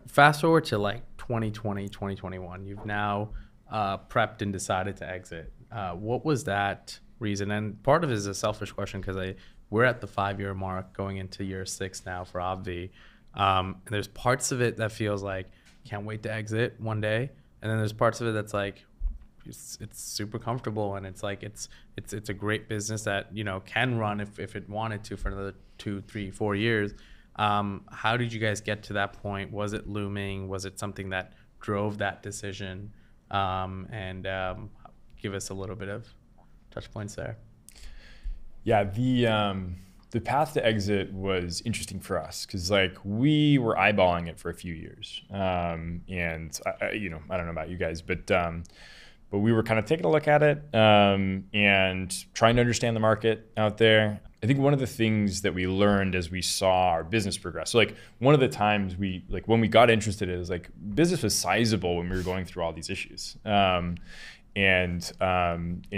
Fast forward to like 2020, 2021. You've now prepped and decided to exit. What was that reason? And part of it is a selfish question, because we're at the 5-year mark going into year 6 now for Obvi. And there's parts of it that feels like can't wait to exit one day, and then there's parts of it that's like it's super comfortable, and it's like it's a great business that can run if it wanted to for another 2, 3, 4 years. How did you guys get to that point? Was it looming? Was it something that drove that decision? And give us a little bit of touch points there. Yeah, the path to exit was interesting for us because like we were eyeballing it for a few years, and I don't know about you guys, but we were kind of taking a look at it and trying to understand the market out there. I think one of the things that we learned as we saw our business progress, so like one of the times when we got interested, it was like business was sizable when we were going through all these issues. And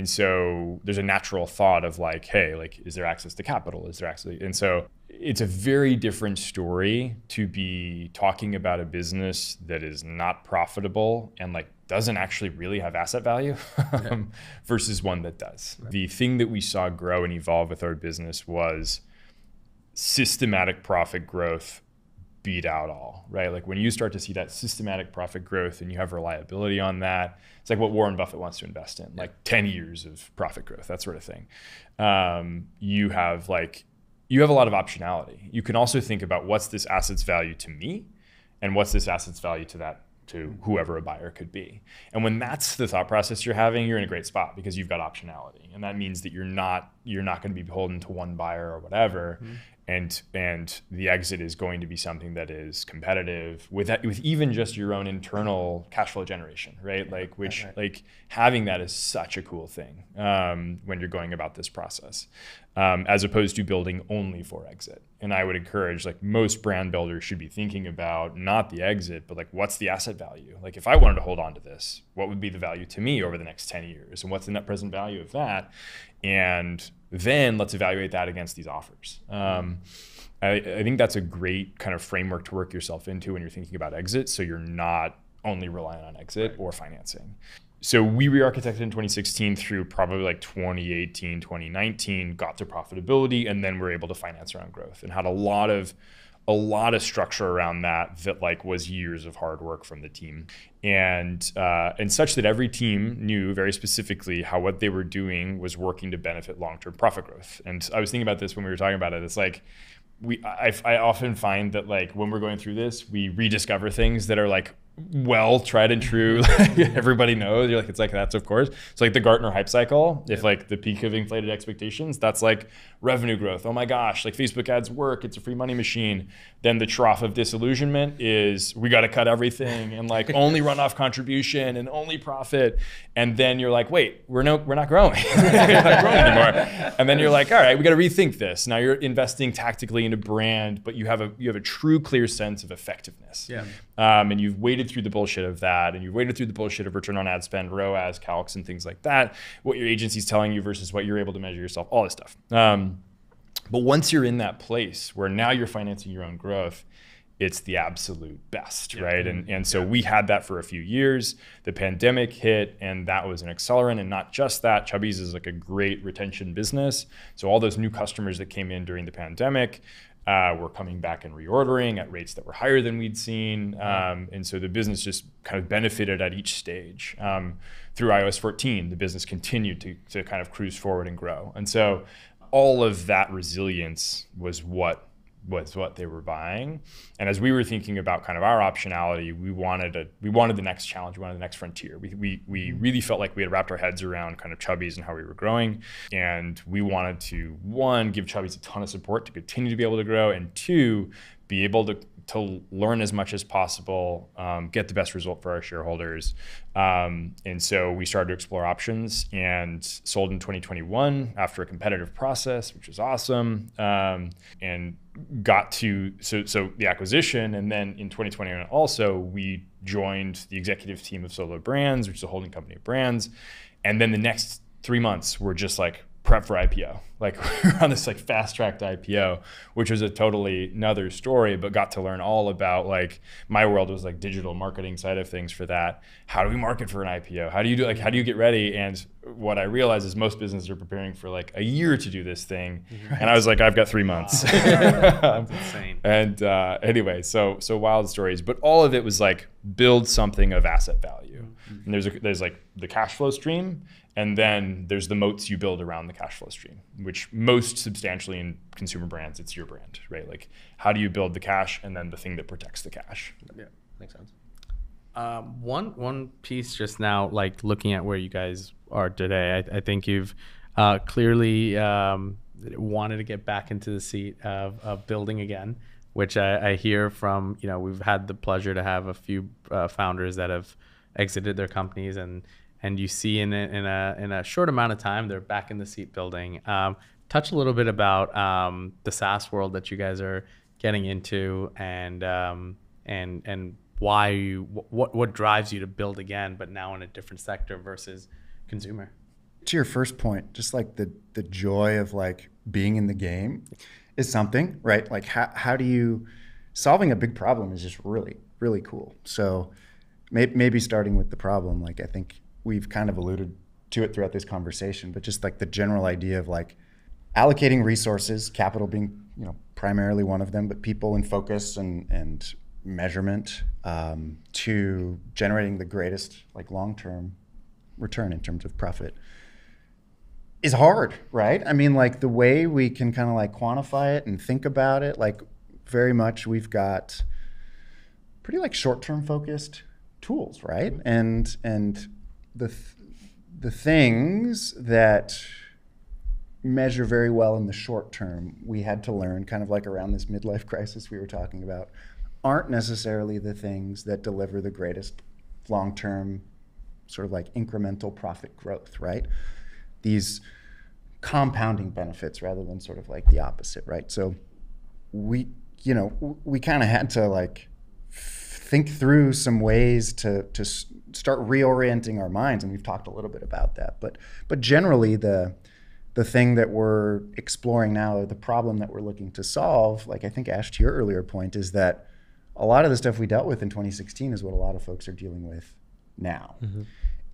so there's a natural thought of like, hey, like, is there access to capital? Is there actually? And so it's a very different story to be talking about a business that is not profitable and like doesn't actually really have asset value versus one that does. Right. The thing that we saw grow and evolve with our business was systematic profit growth beat out all, right? Like when you start to see that systematic profit growth and you have reliability on that, it's like what Warren Buffett wants to invest in, like 10 years of profit growth, that sort of thing. You have a lot of optionality. You can also think about what's this asset's value to me and what's this asset's value to whoever a buyer could be. And when that's the thought process you're having, you're in a great spot because you've got optionality. And that means that you're not going to be beholden to one buyer or whatever. Mm-hmm. And the exit is going to be something that is competitive with even just your own internal cash flow generation, right? Like like having that is such a cool thing when you're going about this process, as opposed to building only for exit. And I would encourage, like, most brand builders should be thinking about not the exit, but like what's the asset value? Like if I wanted to hold on to this, what would be the value to me over the next 10 years? And what's the net present value of that? And then let's evaluate that against these offers. I think that's a great kind of framework to work yourself into when you're thinking about exit, so you're not only relying on exit or financing. So we re-architected in 2016 through probably like 2018, 2019, got to profitability, and then we're able to finance around growth and had a lot of structure around that like was years of hard work from the team, and such that every team knew very specifically how what they were doing was working to benefit long-term profit growth. And I was thinking about this when we were talking about it. It's like I often find that like when we're going through this, we rediscover things that are like well tried and true. Everybody knows. You're like, it's like, that's of course. It's like the Gartner hype cycle. If like the peak of inflated expectations, that's like revenue growth. Oh my gosh, like Facebook ads work. It's a free money machine. Then the trough of disillusionment is we got to cut everything and like only run off contribution and only profit. And then you're like, wait, we're not growing. We're not growing anymore. And then you're like, all right, we got to rethink this. Now you're investing tactically into brand, but you have a true clear sense of effectiveness. Yeah. And you've waded through the bullshit of that, and you've waded through the bullshit of return on ad spend, ROAS, calcs, and things like that, what your agency's telling you versus what you're able to measure yourself, all this stuff. But once you're in that place where now you're financing your own growth, it's the absolute best, right? And so we had that for a few years. The pandemic hit, and that was an accelerant. And not just that, Chubbies is like a great retention business. So all those new customers that came in during the pandemic were coming back and reordering at rates that were higher than we'd seen. And so the business just kind of benefited at each stage. Through iOS 14, the business continued to kind of cruise forward and grow. And so all of that resilience was what they were buying. And as we were thinking about kind of our optionality, we wanted the next challenge, we wanted the next frontier. We really felt like we had wrapped our heads around kind of Chubbies and how we were growing. And we wanted to, one, give Chubbies a ton of support to continue to be able to grow, and two, be able to learn as much as possible, get the best result for our shareholders. And so we started to explore options and sold in 2021 after a competitive process, which was awesome. And got to, so the acquisition. And then in 2021 also, we joined the executive team of Solo Brands, which is a holding company of brands. And then the next 3 months were just like prep for IPO. Like we're on this like fast track to IPO, which was a totally another story, but got to learn all about, like, my world was like digital marketing side of things for that. How do we market for an IPO? How do you get ready? And what I realized is most businesses are preparing for like a year to do this thing. Right. And I was like, I've got 3 months. That's insane. And anyway, so wild stories, but all of it was like build something of asset value. And there's like the cash flow stream, and then there's the moats you build around the cash flow stream, which most substantially in consumer brands, it's your brand, right? Like, how do you build the cash and then the thing that protects the cash? Yeah, makes sense. One piece just now, like looking at where you guys are today, I think you've clearly wanted to get back into the seat of building again, which I hear from, we've had the pleasure to have a few founders that have exited their companies, and you see in a short amount of time they're back in the seat building. Touch a little bit about the SaaS world that you guys are getting into, and why what drives you to build again, but now in a different sector versus consumer. To your first point, just like the joy of like being in the game is something, right? Like how do you, solving a big problem is just really, really cool. So maybe starting with the problem, like I think we've kind of alluded to it throughout this conversation, but just like the general idea of like allocating resources, capital being, primarily one of them, but people in focus and measurement, to generating the greatest like long-term return in terms of profit is hard, right? I mean, like the way we can kind of like quantify it and think about it, like very much we've got pretty like short-term focused tools, right? And the things that measure very well in the short term, we had to learn kind of like around this midlife crisis we were talking about, aren't necessarily the things that deliver the greatest long-term sort of like incremental profit growth, right? These compounding benefits rather than sort of like the opposite, right? So we kind of had to like think through some ways to start reorienting our minds, and we've talked a little bit about that. But generally, the thing that we're exploring now, or the problem that we're looking to solve, like I think Ash, to your earlier point, is that a lot of the stuff we dealt with in 2016 is what a lot of folks are dealing with now. Mm-hmm.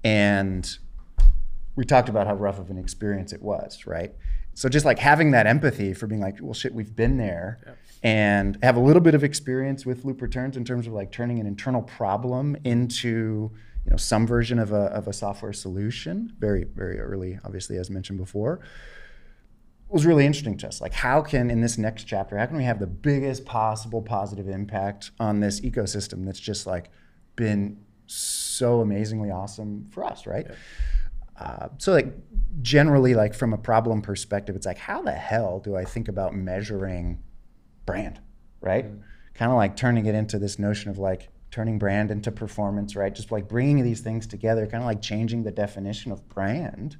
And we talked about how rough of an experience it was, right? So just like having that empathy for being like, well, shit, we've been there. Yep. And have a little bit of experience with loop returns in terms of like turning an internal problem into some version of a software solution, very, very early, obviously, as mentioned before, was really interesting to us. Like, how can, in this next chapter, how can we have the biggest possible positive impact on this ecosystem that's just like been so amazingly awesome for us, right? So like generally, like from a problem perspective, it's like, how the hell do I think about measuring brand, right? Kind of like turning it into this notion of like turning brand into performance, right? Just like bringing these things together, kind of like changing the definition of brand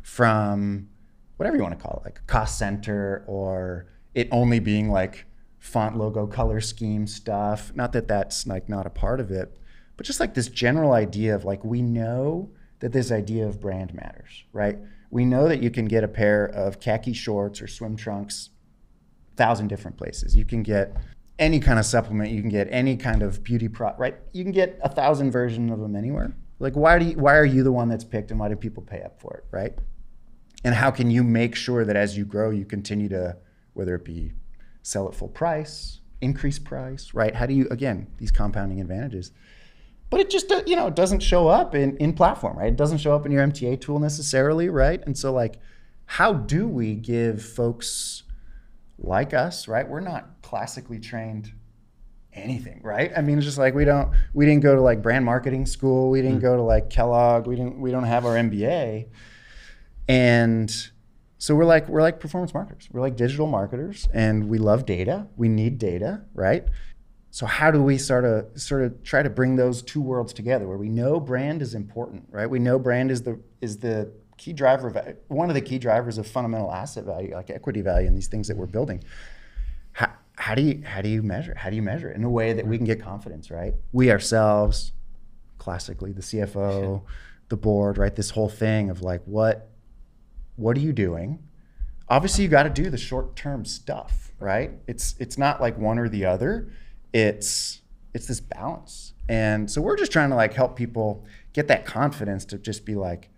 from whatever you want to call it, like a cost center, or it only being like font, logo, color scheme stuff. Not that that's like not a part of it, but just like this general idea of like, we know that this idea of brand matters, right? We know that you can get a pair of khaki shorts or swim trunks 1,000 different places. You can get any kind of supplement, you can get any kind of beauty product, right? You can get 1,000 versions of them anywhere. Like, why are you the one that's picked, and why do people pay up for it, right? And how can you make sure that as you grow, you continue to, whether it be sell at full price, increase price, right? How do you, again, these compounding advantages. But it just, you know, it doesn't show up in platform, right? It doesn't show up in your MTA tool necessarily, right? And so like, how do we give folks like us, right? We're not classically trained anything, right? I mean, it's just like we didn't go to like brand marketing school. We didn't go to like Kellogg. We don't have our MBA. And so we're like performance marketers. We're like digital marketers, and we love data. We need data, right? So how do we sort of try to bring those two worlds together, where we know brand is important, right? We know brand is the key driver of, one of the key drivers of fundamental asset value, like equity value, and these things that we're building. How do you measure? How do you measure it in a way that we can get confidence, right? We ourselves, classically, the CFO, the board, right? This whole thing of like, what are you doing? Obviously, you got to do the short-term stuff, right? It's not like one or the other. It's this balance. And so we're just trying to like help people get that confidence to just be like,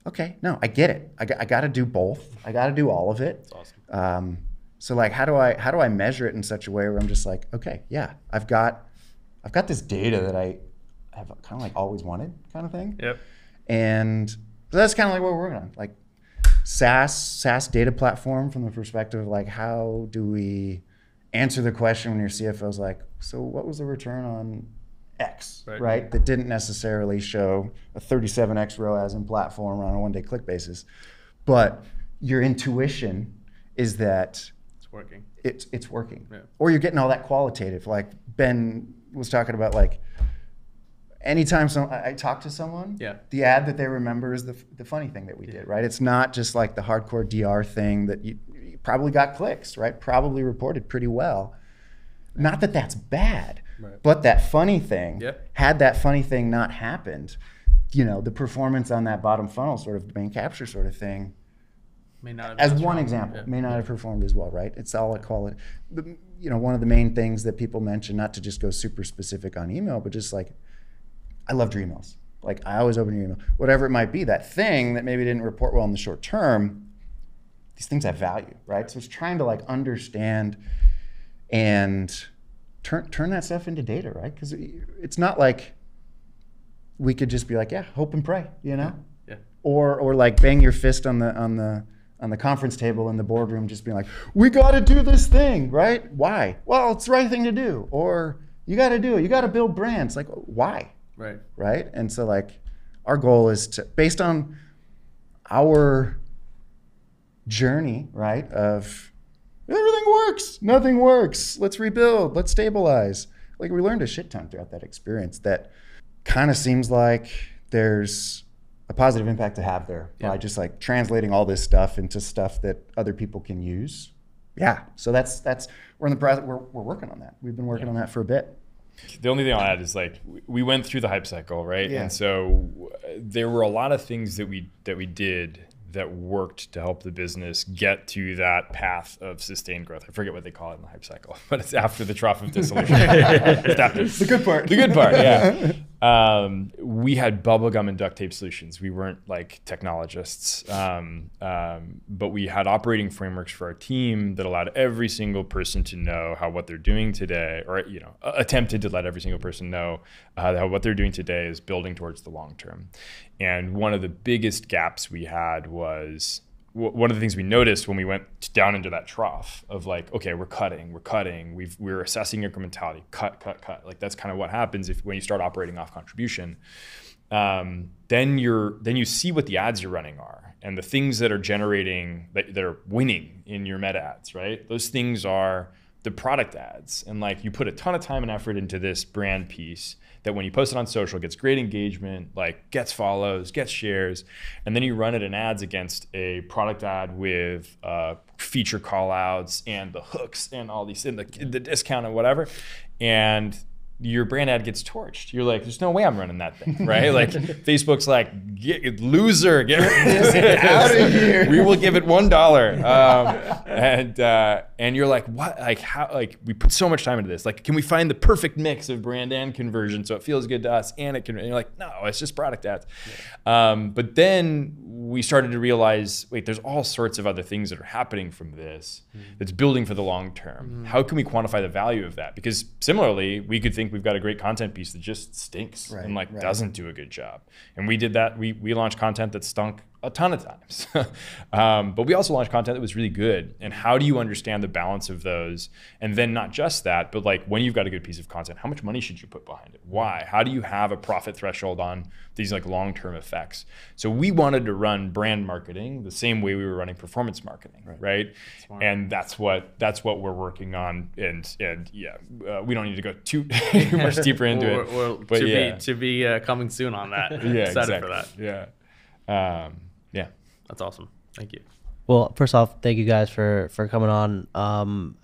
okay, no, I get it. I got to do both. I got to do all of it. That's awesome. So like, how do I measure it in such a way where I'm just like, okay, yeah, I've got this data that I have kind of like always wanted, kind of thing. Yep. And so that's kind of like what we're working on, like SaaS data platform, from the perspective of like, how do we answer the question when your CFO's like, so what was the return on X, right? That didn't necessarily show a 37X ROAS in platform on a one-day click basis, but your intuition is that it's working. It's working. Yeah. Or you're getting all that qualitative. Like Ben was talking about, like anytime I talk to someone, the ad that they remember is the funny thing that we did, right? It's not just like the hardcore DR thing that you probably got clicks, right? Probably reported pretty well. Not that that's bad, but that funny thing, had that funny thing not happened, you know, the performance on that bottom funnel sort of domain capture sort of thing, may not have as one example, may not have performed as well, right? It's all I call it. You know, one of the main things that people mention, not to just go super specific on email, but just like, I loved your emails. Like, I always open your email, whatever it might be, that thing that maybe didn't report well in the short term, these things have value, right? So it's trying to like understand and turn that stuff into data, right? Because it's not like we could just be like, yeah, hope and pray, you know? Yeah. Or like bang your fist on the conference table in the boardroom, just being like, we got to do this thing, right? Why? Well, it's the right thing to do. Or you got to do it. You got to build brands. Like, why? Right? And so like, our goal is to, based on our journey, right, of everything works, nothing works, let's rebuild, let's stabilize. Like, we learned a shit ton throughout that experience that kind of seems like there's a positive impact to have there by just like translating all this stuff into stuff that other people can use. Yeah, so that's we're in the process. We're working on that. We've been working on that for a bit. The only thing I'll add is like, we went through the hype cycle, right? And so there were a lot of things that we did that worked to help the business get to that path of sustained growth. I forget what they call it in the hype cycle, but it's after the trough of dissolution. The good part. The good part, yeah. We had bubblegum and duct tape solutions. We weren't like technologists, but we had operating frameworks for our team that allowed every single person to know how what they're doing today, or attempted to let every single person know how what they're doing today is building towards the long term. And one of the biggest gaps we had was one of the things we noticed when we went down into that trough of like, okay, we're cutting, we're assessing incrementality, cut. Like that's kind of what happens when you start operating off contribution. Then you see what the ads you're running are, and the things that are generating, that are winning in your meta ads, right? Those things are the product ads. And like you put a ton of time and effort into this brand piece that when you post it on social gets great engagement, like gets follows, gets shares, and then you run it in ads against a product ad with feature call outs and the hooks and all these, and the discount and whatever. And your brand ad gets torched. You're like, there's no way I'm running that thing, right? Like Facebook's like, loser, get out of here. We will give it $1. And you're like, what? Like how? Like we put so much time into this. Like, can we find the perfect mix of brand and conversion so it feels good to us and it can? And you're like, no, it's just product ads. But then we started to realize, wait, there's all sorts of other things that are happening from this that's building for the long term. How can we quantify the value of that? Because similarly, we could think we've got a great content piece that just stinks and doesn't do a good job. And we did that. We launched content that stunk a ton of times. But we also launched content that was really good. And how do you understand the balance of those? And then not just that, but like when you've got a good piece of content, how much money should you put behind it? Why? How do you have a profit threshold on these like long-term effects? So we wanted to run brand marketing the same way we were running performance marketing, right? And that's what we're working on. And yeah, we don't need to go too much deeper into it. But to be coming soon on that. Yeah, excited exactly. for that. Yeah. That's awesome. Thank you. Well, first off, thank you guys for coming on.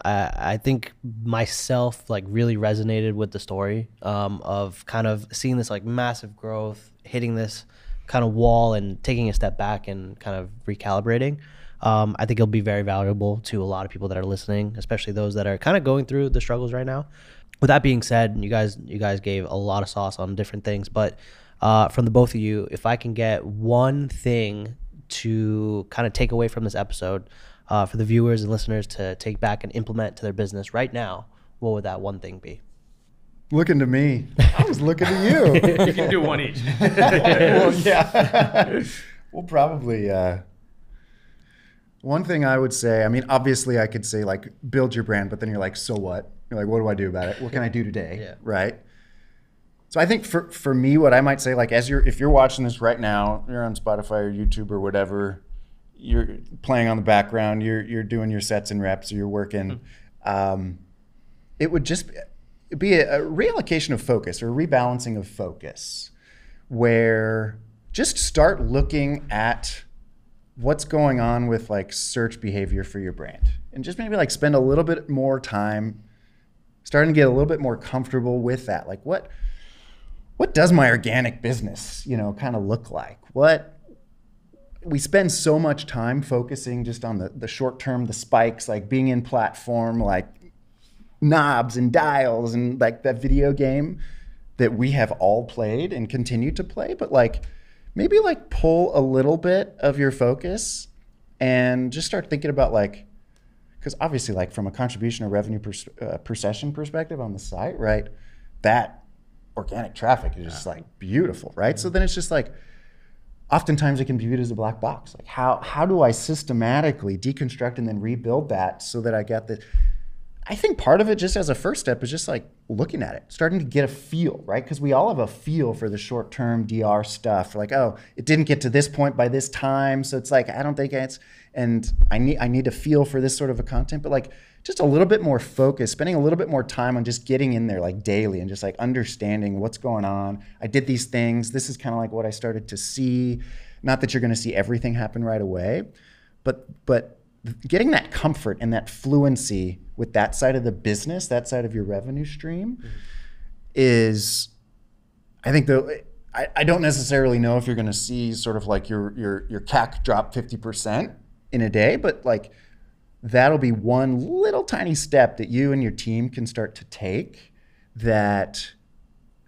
I think myself like really resonated with the story of kind of seeing this like massive growth, hitting this kind of wall and taking a step back and kind of recalibrating. I think it'll be very valuable to a lot of people that are listening, especially those that are kind of going through the struggles right now. With that being said, you guys gave a lot of sauce on different things, but from the both of you, if I can get one thing to kind of take away from this episode for the viewers and listeners to take back and implement to their business right now, what would that one thing be? Looking to me. I was looking to you. You can do one each. Well, yeah. Well, probably one thing I would say, I mean, obviously I could say like build your brand, but then you're like, so what? You're like, what do I do about it? What can I do today? Yeah. Right? So I think for me, what I might say, like if you're watching this right now, you're on Spotify or YouTube or whatever, you're playing on the background, you're doing your sets and reps, or you're working, it would just be a reallocation of focus or a rebalancing of focus, where just start looking at what's going on with like search behavior for your brand, and just maybe like spend a little bit more time starting to get a little bit more comfortable with that. Like what does my organic business, kind of look like? What we spend so much time focusing just on the short term, the spikes, like being in platform, like knobs and dials and like that video game that we have all played and continue to play. But like maybe like pull a little bit of your focus and just start thinking about like, because obviously like from a contribution or revenue per session perspective on the site, right? That organic traffic is just like beautiful, right? So then it's just like, oftentimes it can be viewed as a black box. Like how do I systematically deconstruct and then rebuild that so that I get the, I think part of it just as a first step is just like looking at it, starting to get a feel, right? Because we all have a feel for the short-term DR stuff. Like, oh, it didn't get to this point by this time. So it's like, I don't think and I need to feel for this sort of a content, but like just a little bit more focus, spending a little bit more time on just getting in there like daily and just like understanding what's going on. I did these things. This is kind of like what I started to see. Not that you're going to see everything happen right away, but getting that comfort and that fluency with that side of the business, that side of your revenue stream is, I think I don't necessarily know if you're going to see sort of like your CAC drop 50% in a day, but like that'll be one little tiny step that you and your team can start to take that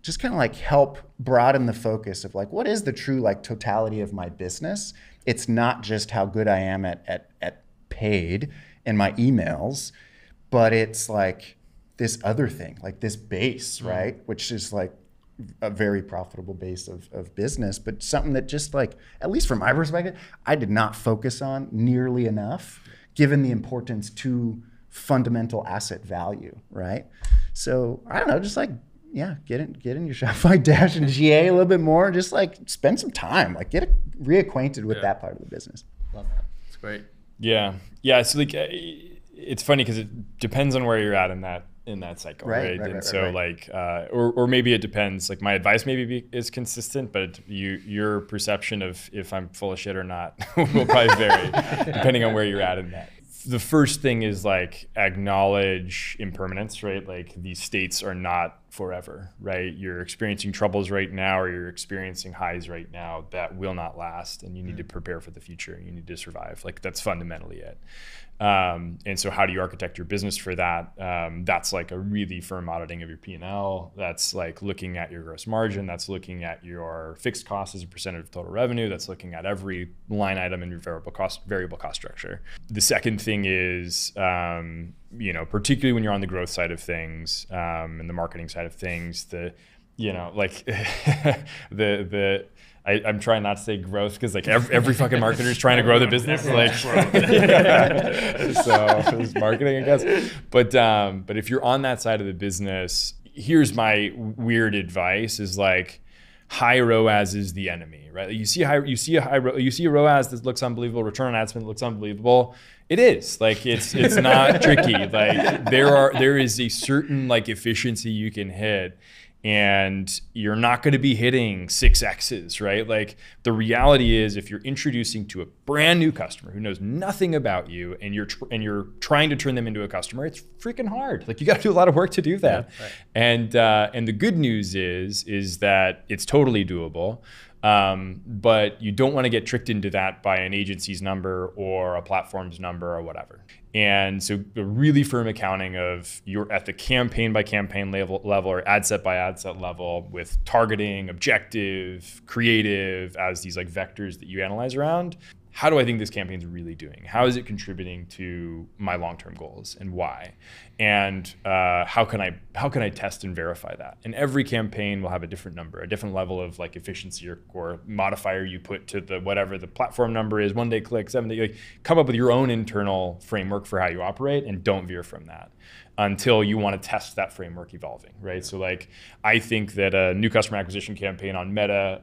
just kind of like help broaden the focus of like, what is the true like totality of my business? It's not just how good I am at paid in my emails, but it's like this other thing, like this base, right? Which is like a very profitable base of business, but something that just like, at least from my perspective, I did not focus on nearly enough, given the importance to fundamental asset value, right? So I don't know, just like, yeah, get in your Shopify Dash and GA a little bit more, just like spend some time, like get reacquainted with that part of the business. Love that. It's great. Yeah. So like, it's funny because it depends on where you're at in that cycle, right? So like, or maybe it depends. Like my advice maybe is consistent, but your perception of if I'm full of shit or not will probably vary depending on where you're at in that. The first thing is like acknowledge impermanence, right? Like these states are not forever, right? You're experiencing troubles right now, or you're experiencing highs right now that will not last, and you need to prepare for the future. You need to survive. Like that's fundamentally it. And so how do you architect your business for that? That's like a really firm auditing of your P&L. That's like looking at your gross margin. That's looking at your fixed costs as a percentage of total revenue. That's looking at every line item in your variable cost structure. The second thing is, particularly when you're on the growth side of things, and the marketing side of things, I'm trying not to say growth because like every fucking marketer is trying to grow the business. Like, so it's marketing, I guess. But if you're on that side of the business, here's my weird advice: is like high ROAS is the enemy, right? You see a ROAS that looks unbelievable, return on ad spend looks unbelievable. It is like it's not tricky. Like there is a certain like efficiency you can hit. And you're not going to be hitting 6X's, right? Like the reality is, if you're introducing to a brand new customer who knows nothing about you, and you're trying to turn them into a customer, it's freaking hard. Like you got to do a lot of work to do that. Yeah, right. And the good news is that it's totally doable. But you don't want to get tricked into that by an agency's number or a platform's number or whatever. And so the really firm accounting of you're at the campaign by campaign level or ad set by ad set level, with targeting, objective, creative as these like vectors that you analyze around. How do I think this campaign's really doing? How is it contributing to my long-term goals, and why? And how can I test and verify that? And every campaign will have a different number, a different level of like efficiency or modifier you put to the whatever the platform number is, 1 day click, 7 day. Like, come up with your own internal framework for how you operate, and don't veer from that until you want to test that framework evolving, right? So like, I think that a new customer acquisition campaign on Meta,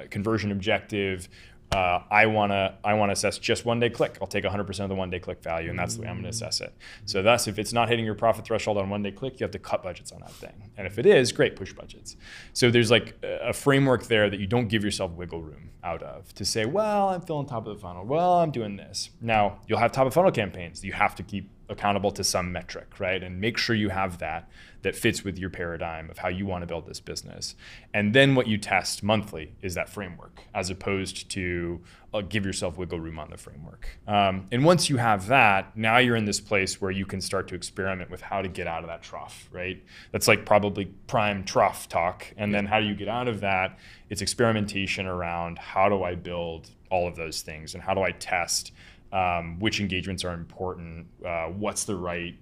conversion objective, I want to assess just 1 day click. I'll take 100% of the 1 day click value, and that's the way I'm going to assess it. So thus, if it's not hitting your profit threshold on 1 day click, you have to cut budgets on that thing. And if it is, great, push budgets. So there's like a framework there that you don't give yourself wiggle room out of to say, well, I'm filling top of the funnel. Well, I'm doing this. Now, you'll have top of funnel campaigns that you have to keep accountable to some metric, right? And make sure you have that fits with your paradigm of how you want to build this business. And then what you test monthly is that framework, as opposed to give yourself wiggle room on the framework. And once you have that, now you're in this place where you can start to experiment with how to get out of that trough, right? That's like probably prime trough talk. And then how do you get out of that? It's experimentation around how do I build all of those things, and how do I test which engagements are important, what's the right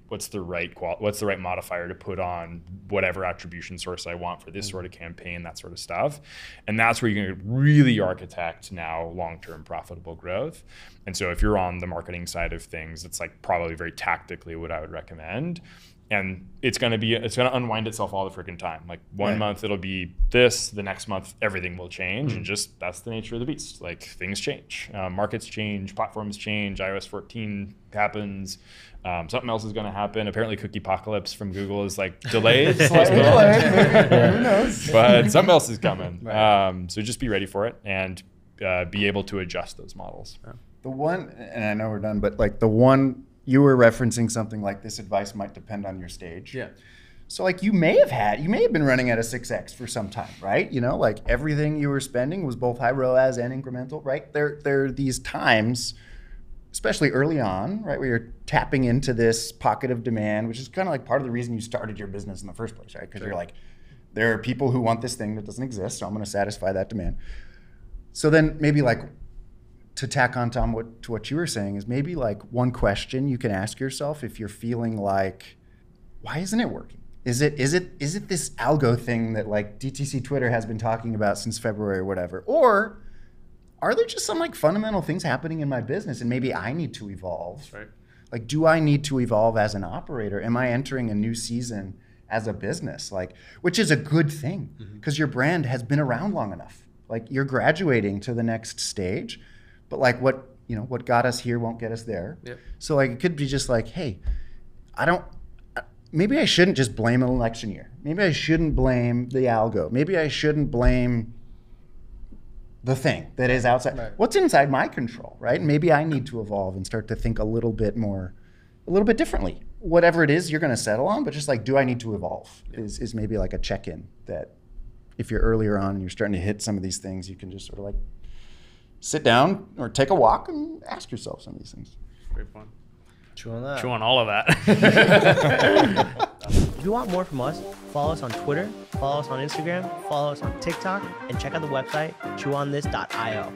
modifier to put on whatever attribution source I want for this sort of campaign, that sort of stuff. And that's where you're going to really architect now long-term profitable growth. And so if you're on the marketing side of things, it's like probably very tactically what I would recommend. And it's going to unwind itself all the freaking time. Like one month it'll be this, the next month everything will change, and just that's the nature of the beast. Like things change, markets change, platforms change, iOS 14 happens, something else is going to happen. Apparently cookie apocalypse from Google is like delayed, who knows? But something else is coming. So just be ready for it, and be able to adjust those models. The one, and I know we're done, but like the one. You were referencing something like this advice might depend on your stage. Yeah. So like you may have been running at a 6X for some time, right? You know, like everything you were spending was both high ROAS and incremental, right? There are these times, especially early on, right, where you're tapping into this pocket of demand, which is kind of like part of the reason you started your business in the first place, right? Because you're like, there are people who want this thing that doesn't exist, so I'm going to satisfy that demand. So then maybe like, to tack on, Tom, to what you were saying, is maybe like one question you can ask yourself if you're feeling like, why isn't it working? Is it this algo thing that like DTC Twitter has been talking about since February or whatever? Or are there just some like fundamental things happening in my business and maybe I need to evolve? That's right. Like, do I need to evolve as an operator? Am I entering a new season as a business? Like, which is a good thing because your brand has been around long enough. Like, you're graduating to the next stage, but like what got us here won't get us there. Yep. So like, it could be just like, hey, maybe I shouldn't just blame an election year. Maybe I shouldn't blame the algo. Maybe I shouldn't blame the thing that is outside. Right. What's inside my control, right? And maybe I need to evolve and start to think a little bit differently. Whatever it is you're going to settle on, but just like, do I need to evolve? Is maybe like a check-in that if you're earlier on and you're starting to hit some of these things, you can just sort of like sit down or take a walk and ask yourself some of these things. Great point. Chew on that. Chew on all of that. If you want more from us, follow us on Twitter, follow us on Instagram, follow us on TikTok, and check out the website chewonthis.io.